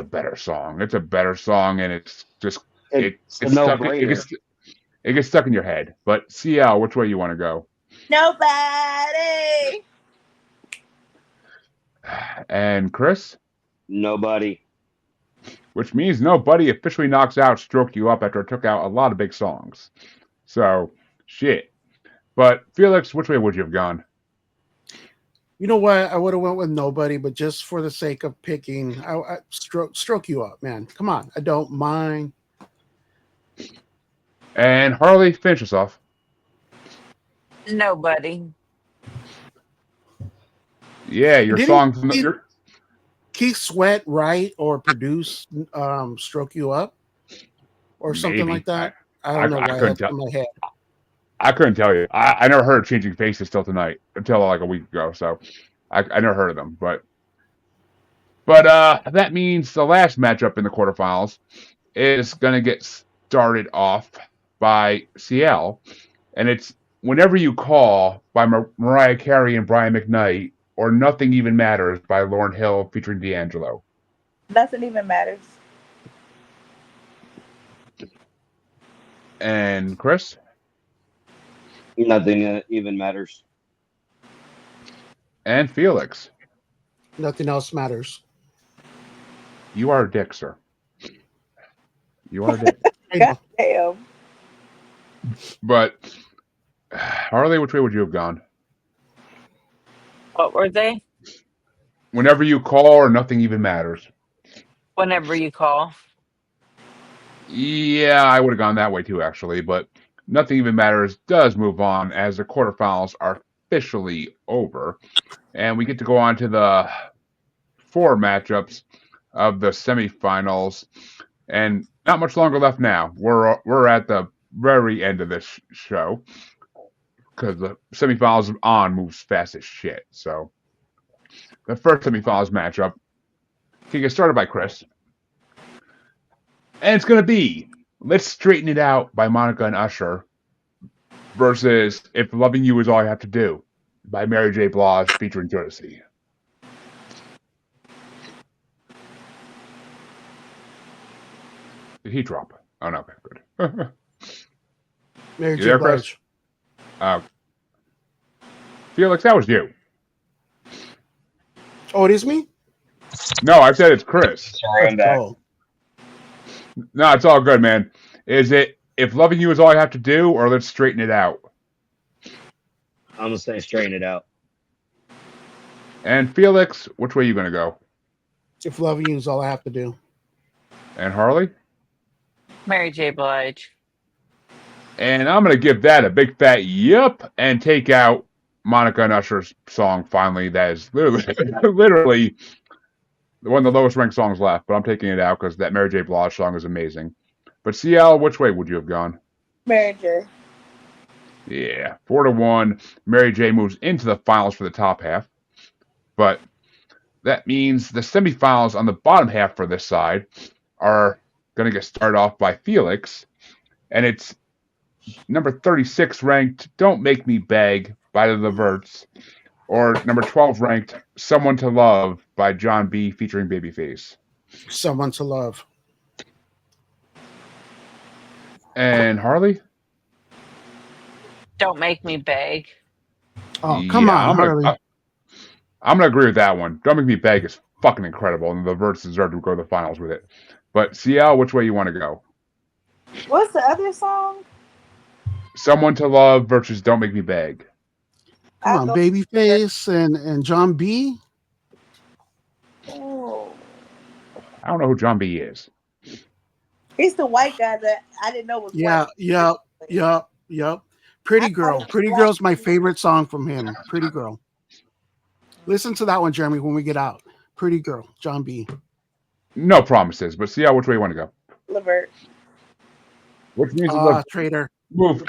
better song. It's a better song, and it's just it gets stuck in your head. But CL, which way you want to go? Nobody. And Chris? Nobody. Which means Nobody officially knocks out Stroke You Up after it took out a lot of big songs. So, shit. But Felix, which way would you have gone? You know what? I would have went with Nobody, but just for the sake of picking, I stroke You Up, man. Come on. I don't mind. And Harley, finish us off. Nobody. Yeah, your Didn't song from Keith Sweat write or produce "Stroke You Up" or something like maybe. that? I I, don't know I why couldn't that's tell. in my head. I couldn't tell you. I never heard of Changing Faces till tonight, until like a week ago. So I never heard of them. But that means the last matchup in the quarterfinals is gonna get started off by Cee El, and it's "Whenever You Call" by Mariah Carey and Brian McKnight, or "Nothing Even Matters" by Lauryn Hill featuring D'Angelo. Nothing even matters. And Chris? Nothing even matters. And Felix. Nothing else matters. You are a dick, sir. You are a dick. I know. Damn. But Harley, which way would you have gone? What were they? "Whenever You Call" or "Nothing Even Matters." Whenever You Call. Yeah, I would have gone that way too, actually. But "Nothing Even Matters" does move on as the quarterfinals are officially over. And we get to go on to the 4 matchups of the semifinals. And not much longer left now. We're at the very end of this show, because the semifinals on moves fast as shit. So the first semifinals matchup can get started by Chris. And it's going to be "Let's Straighten It Out" by Monica and Usher versus "If Loving You Is All I Have to Do" by Mary J. Blige featuring Jodeci. Did he drop? Oh, no. Okay, good. Mary You J. there, Chris? Blige. Felix, that was you. Oh, it is me. No, I said it's Chris. Sorry, I'm back. Oh, No, it's all good, man. Is it "If Loving You Is All I Have to Do" or "Let's Straighten It Out"? I'm gonna say straighten it out. And Felix, which way are you going to go? if loving you is all I have to do. And Harley? Mary J. Blige. And I'm going to give that a big fat yep and take out Monica and Usher's song finally. That is literally one of the lowest ranked songs left, but I'm taking it out because that Mary J. Blige song is amazing. But Cee El, which way would you have gone? Mary J. Yeah, 4-1. Mary J. moves into the finals for the top half. But that means the semifinals on the bottom half for this side are going to get started off by Felix. And it's number 36 ranked "Don't Make Me Beg" by the Leverts, or number 12 ranked "Someone to Love" by John B featuring Babyface. Someone to love. And Harley? Don't Make Me Beg. Oh, come Yeah, on, Harley. I'm gonna agree with that one. "Don't Make Me Beg" is fucking incredible, and the Leverts deserve to go to the finals with it. But Cee El, which way you want to go? What's the other song? "Someone to Love" versus "Don't Make Me Beg." Come on, Babyface and John B. Oh. I don't know who John B is. He's the white guy that I didn't know was white. Yep. Pretty Girl. Pretty Girl's my favorite song from him. Pretty Girl. Listen to that one, Jeremy, when we get out. Pretty Girl, John B. No promises, but Cee El, which way you want to go? Levert. Which means Traitor. move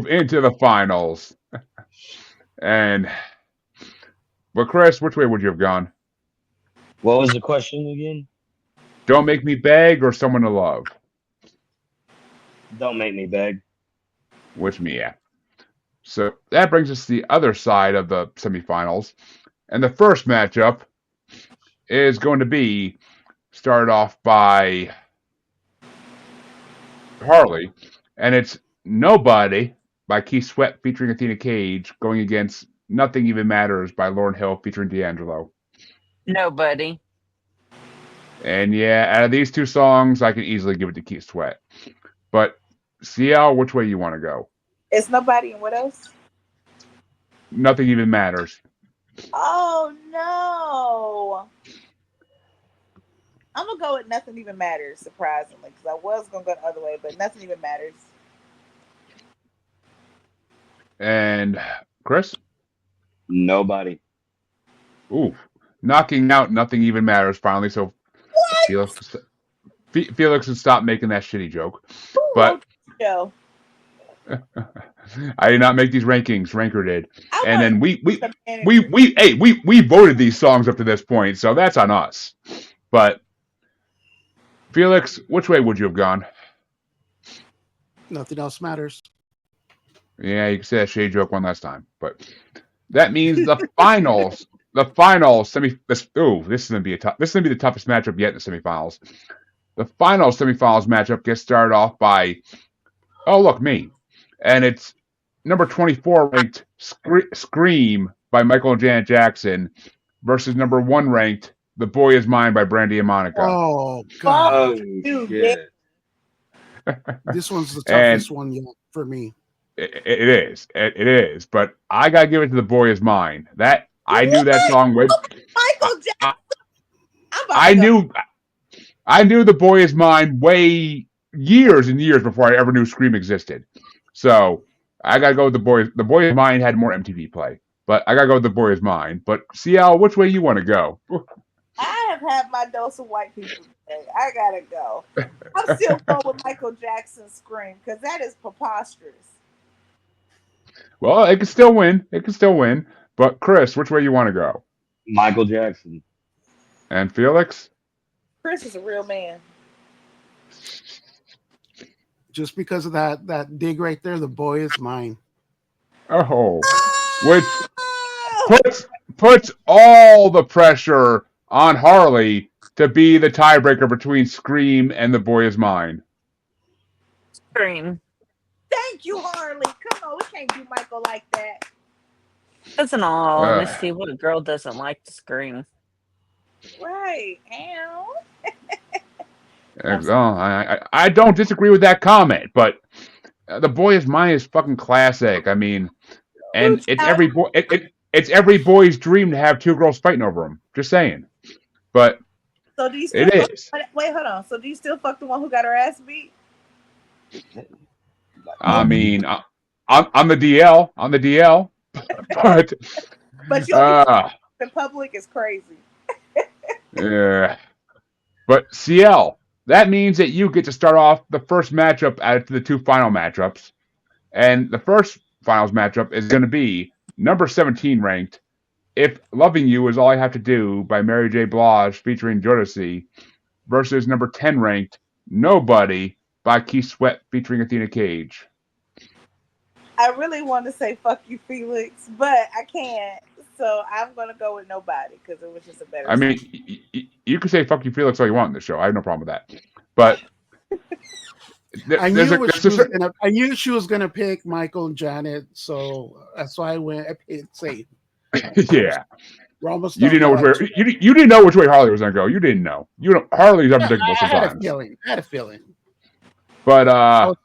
into the finals. But Chris, which way would you have gone? What was the question again? "Don't Make Me Beg" or "Someone to Love"? Don't make me beg. Which me, yeah. So that brings us to the other side of the semifinals. And the first matchup is going to be started off by Harley. And it's "Nobody" by Keith Sweat featuring Athena Cage going against "Nothing Even Matters" by Lauryn Hill featuring D'Angelo. Nobody. And yeah, out of these two songs, I can easily give it to Keith Sweat. But Cee El, which way you want to go? It's Nobody and what else? "Nothing Even Matters." Oh no. I'm gonna go with Nothing Even Matters, surprisingly, because I was gonna go the other way, but Nothing Even Matters. And Chris? Nobody. Ooh, knocking out Nothing Even Matters finally. So Felix would stop making that shitty joke. Who But wrote the show? I did not make these rankings. Ranker did. I And then want we voted these songs up to this point, so that's on us. But Felix, which way would you have gone? Nothing else matters. Yeah, you can say that shade joke one last time. But that means the finals. The final semi. This is gonna be the toughest matchup yet in the semifinals. The final semifinals matchup gets started off by, oh look me, and it's number 24 ranked "Scream" by Michael and Janet Jackson versus number 1 ranked "The Boy Is Mine" by Brandy and Monica. Oh God, Oh shit! this one's the toughest one yet for me. It is. It is. But I gotta give it to "The Boy Is Mine." That I knew that song way. Michael Jackson. I knew "The Boy Is Mine" way years and years before I ever knew Scream existed. So I gotta go with "The Boy." "The Boy Is Mine" had more MTV play, but I gotta go with "The Boy Is Mine." But Cee El, which way you want to go? I have had my dose of white people today. I gotta go. I'm still going with Michael Jackson's "Scream" because that is preposterous. Well, it can still win. It can still win. But Chris, which way you want to go? Michael Jackson. And Felix? Chris is a real man. Just because of that dig right there, "The Boy Is Mine." Oh, which puts all the pressure on Harley to be the tiebreaker between Scream and "The Boy Is Mine." Scream. Thank you, Harley. Come on, we can't do Michael like that. Because in all honesty, what girl doesn't like to scream? Right. Ow. I don't disagree with that comment, but "The Boy Is Mine" is fucking classic. I mean, and it's every boy's dream to have 2 girls fighting over him. Just saying. But so do you still it is. Wait, hold on. So do you still fuck the one who got her ass beat? I mean, on the DL, but the public is crazy. Yeah. But Cee El, that means that you get to start off the first matchup out of the 2 final matchups. And the first finals matchup is going to be number 17 ranked "If Loving You Is All I Have to Do" by Mary J. Blige featuring Jodeci versus number 10 ranked "Nobody" by Keith Sweat featuring Athena Cage. I really want to say fuck you, Felix, but I can't. So I'm going to go with "Nobody" because it was just a better I mean, you can say fuck you, Felix, all you want in this show. I have no problem with that. But I knew she was gonna pick Michael and Janet, so that's why I picked safe. Yeah, we're almost. You didn't know which way. You didn't know which way Harley was gonna go. You didn't know. Harley's unpredictable sometimes. I had a feeling. But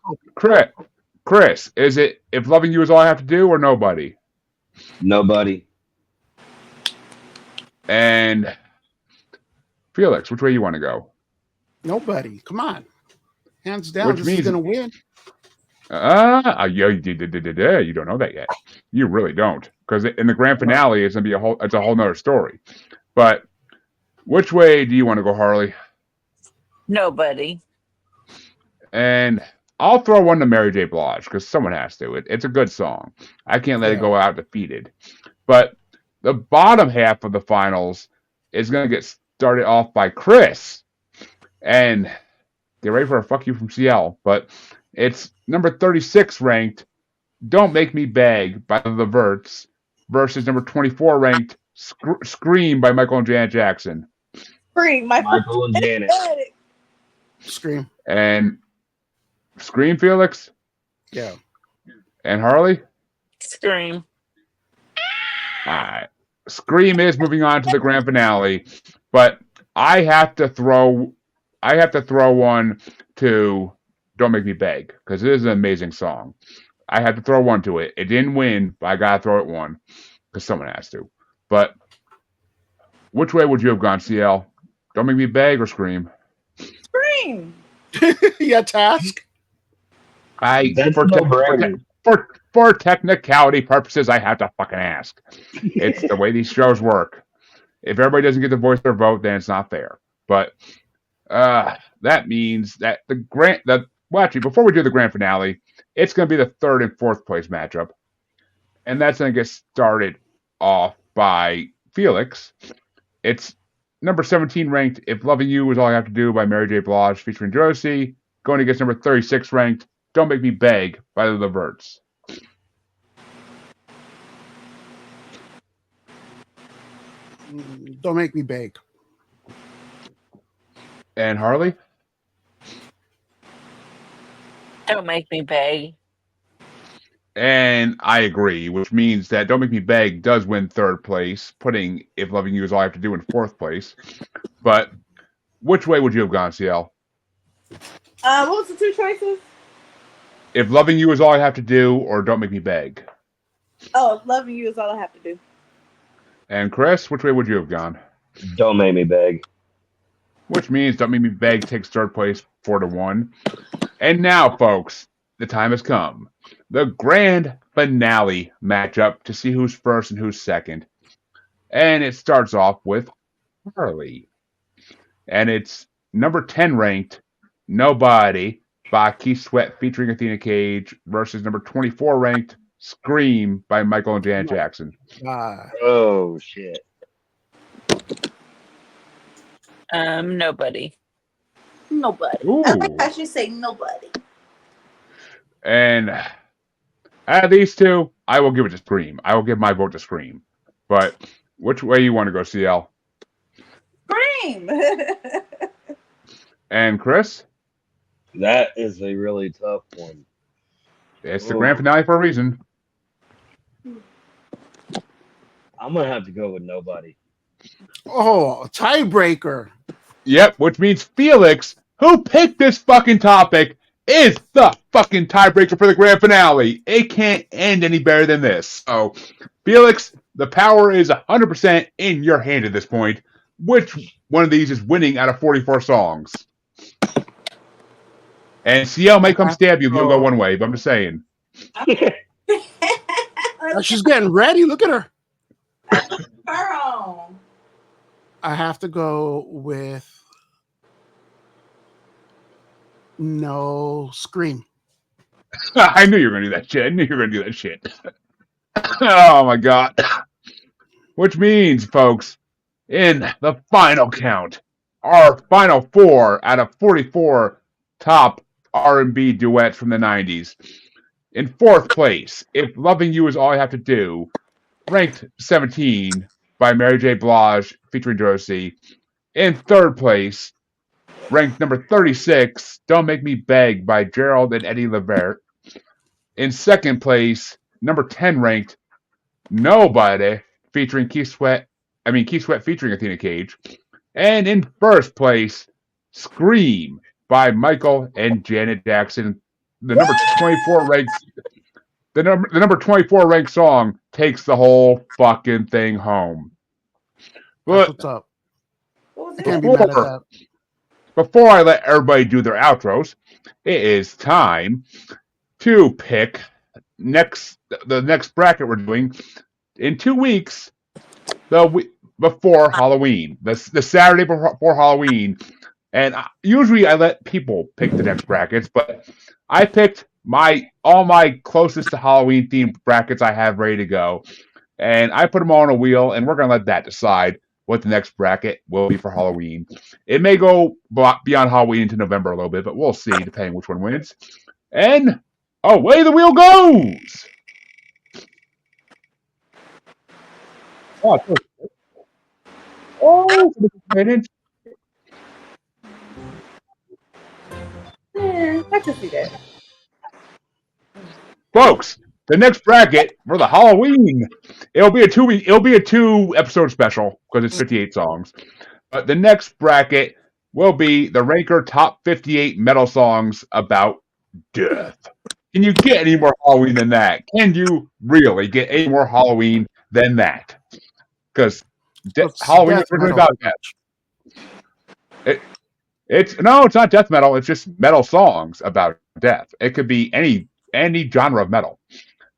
Chris, is it "If Loving You Is All I Have to Do" or "Nobody"? Nobody. And Felix, which way you want to go? Nobody. Come on. Hands down, this is going to win. Yeah, you don't know that yet. You really don't, because in the grand finale, it's gonna be it's a whole nother story. But which way do you want to go, Harley? Nobody. And I'll throw one to Mary J. Blige because someone has to. It's a good song. I can't let it go out defeated. But the bottom half of the finals is gonna get started off by Chris, and get ready for a fuck you from Cee El, but it's number 36 ranked "Don't Make Me Beg" by the Verts versus number 24 ranked "Scream" by Michael and Janet Jackson. Scream, Michael and Janet. Scream. And Scream, Felix? Yeah. And Harley? Scream. All right. Scream is moving on to the grand finale, but I have to throw one to "Don't Make Me Beg" because it is an amazing song. I have to throw one to it. It didn't win, but I gotta throw it one because someone has to. But which way would you have gone, Cee El? "Don't Make Me Beg" or Scream? Scream. Yeah, task. For technicality purposes, I have to fucking ask. It's the way these shows work. If everybody doesn't get to voice their vote, then it's not fair. But that means that actually, before we do the grand finale, it's going to be the third and fourth place matchup. And that's going to get started off by Felix. It's number 17 ranked If Loving You Is All I Have to Do by Mary J. Blige featuring Josie, going against number 36 ranked Don't Make Me Beg by the Leverts. Don't Make Me Beg. And Harley? Don't Make Me Beg. And I agree, which means that Don't Make Me Beg does win third place, putting If Loving You Is All I Have to Do in fourth place. But which way would you have gone, Cee El? What was the two choices? If Loving You Is All I Have to Do or Don't Make Me Beg? Oh, loving you is all I have to do. And Chris, which way would you have gone? Don't Make Me Beg. Which means Don't Make Me Beg takes third place 4-1. And now, folks, the time has come. The grand finale matchup to see who's first and who's second. And it starts off with Harley. And it's number 10 ranked Nobody by Keith Sweat featuring Athena Cage versus number 24 ranked Scream by Michael and Janet Jackson. Oh, shit. Nobody. Nobody. Ooh. I think I should say nobody. And out of these two, I will give it to Scream. I will give my vote to Scream. But which way you want to go, Cee El? Scream. And Chris? That is a really tough one. It's the grand finale for a reason. I'm going to have to go with Nobody. Oh, a tiebreaker. Yep, which means Felix, who picked this fucking topic, is the fucking tiebreaker for the grand finale. It can't end any better than this. So, Felix, the power is 100% in your hand at this point. Which one of these is winning out of 44 songs? And Cee El may come stab you if you don't go one way, but I'm just saying. She's getting ready. Look at her. Girl. I have to go with no Scream. I knew you were going to do that shit. I knew you were going to do that shit. Oh, my God. Which means, folks, in the final count, our final 4 out of 44 top R&B duets from the 90s. In fourth place, If Loving You Is All I Have to Do, ranked 17 by Mary J. Blige featuring Josie. In third place, ranked number 36, Don't Make Me Beg by Gerald and Eddie Levert. In second place, number 10 ranked Nobody featuring Keith Sweat featuring Athena Cage. And in first place, Scream by Michael and Janet Jackson. The number 24 ranked the number 24 ranked song takes the whole fucking thing home. That's But what's up. What was I it? can't be mad at that. before I let everybody do their outros, it is time to pick the next bracket we're doing in 2 weeks, before Halloween, the Saturday before Halloween. And usually I let people pick the next brackets, but I picked all my closest to Halloween themed brackets I have ready to go. And I put them all on a wheel, and we're going to let that decide what the next bracket will be for Halloween. It may go beyond Halloween into November a little bit, but we'll see, depending which one wins. And away the wheel goes! Oh, minutes. Yeah, I can see that. Folks, the next bracket for the Halloween, it'll be a 2-episode special because it's 58 songs. But the next bracket will be the Ranker Top 58 Metal Songs about death. Can you get any more Halloween than that? Can you really get any more Halloween than that? Because Halloween is really about death. It's not death metal. It's just metal songs about death. It could be any genre of metal,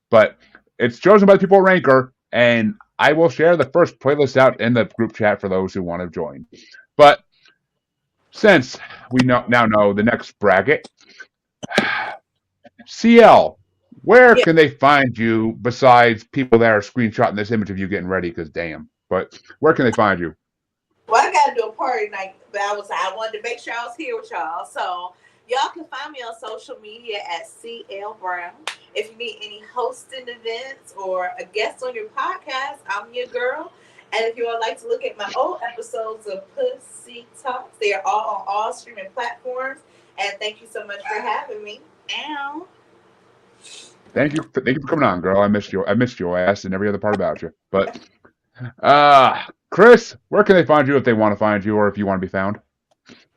but it's chosen by the people at Ranker, and I will share the first playlist out in the group chat for those who want to join. But since we now know the next bracket, CL, where Yeah. can they find you besides people that are screenshotting this image of you getting ready? Because damn, but where can they find you? Well, I gotta do a party night, but I wanted to make sure I was here with y'all. So y'all can find me on social media at Cee El Brown. If you need any hosting events or a guest on your podcast, I'm your girl. And if you would like to look at my old episodes of Cee Talks, they are all on all streaming platforms. And thank you so much for having me. Ow. Thank you for coming on, girl. I missed your ass and every other part about you. But Chris, where can they find you if they want to find you or if you want to be found?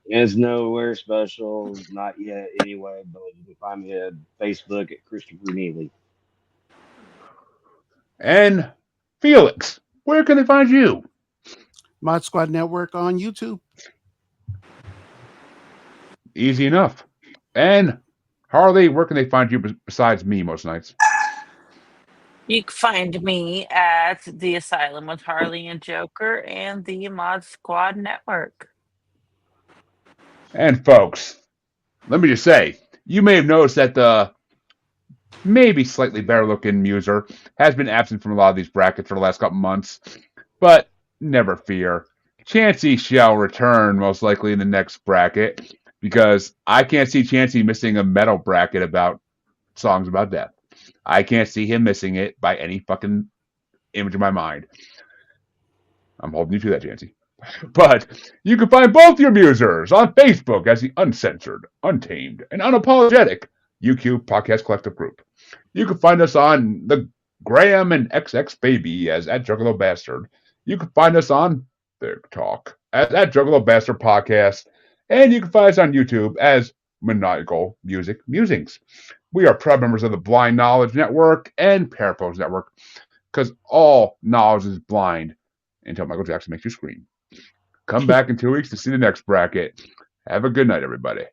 It's nowhere special, not yet anyway, but you can find me at Facebook at Christopher Neely. And Felix, where can they find you? Mod Squad Network on YouTube. Easy enough. And Harley, where can they find you besides me most nights? You can find me at the Asylum with Harley and Joker and the Mod Squad Network. And folks, let me just say, you may have noticed that the maybe slightly better looking muser has been absent from a lot of these brackets for the last couple months. But never fear. Chansey shall return most likely in the next bracket because I can't see Chansey missing a metal bracket about songs about death. I can't see him missing it by any fucking image of my mind. I'm holding you to that, Chansey. But you can find both your musers on Facebook as the Uncensored, Untamed, and Unapologetic UQ Podcast Collective Group. You can find us on the Graham and XX Baby as at Juggalo Bastard. You can find us on TikTok as at Juggalo Bastard Podcast. And you can find us on YouTube as Maniacal Music Musings. We are proud members of the Blind Knowledge Network and Parapose Network because all knowledge is blind until Michael Jackson makes you scream. Come back in 2 weeks to see the next bracket. Have a good night, everybody.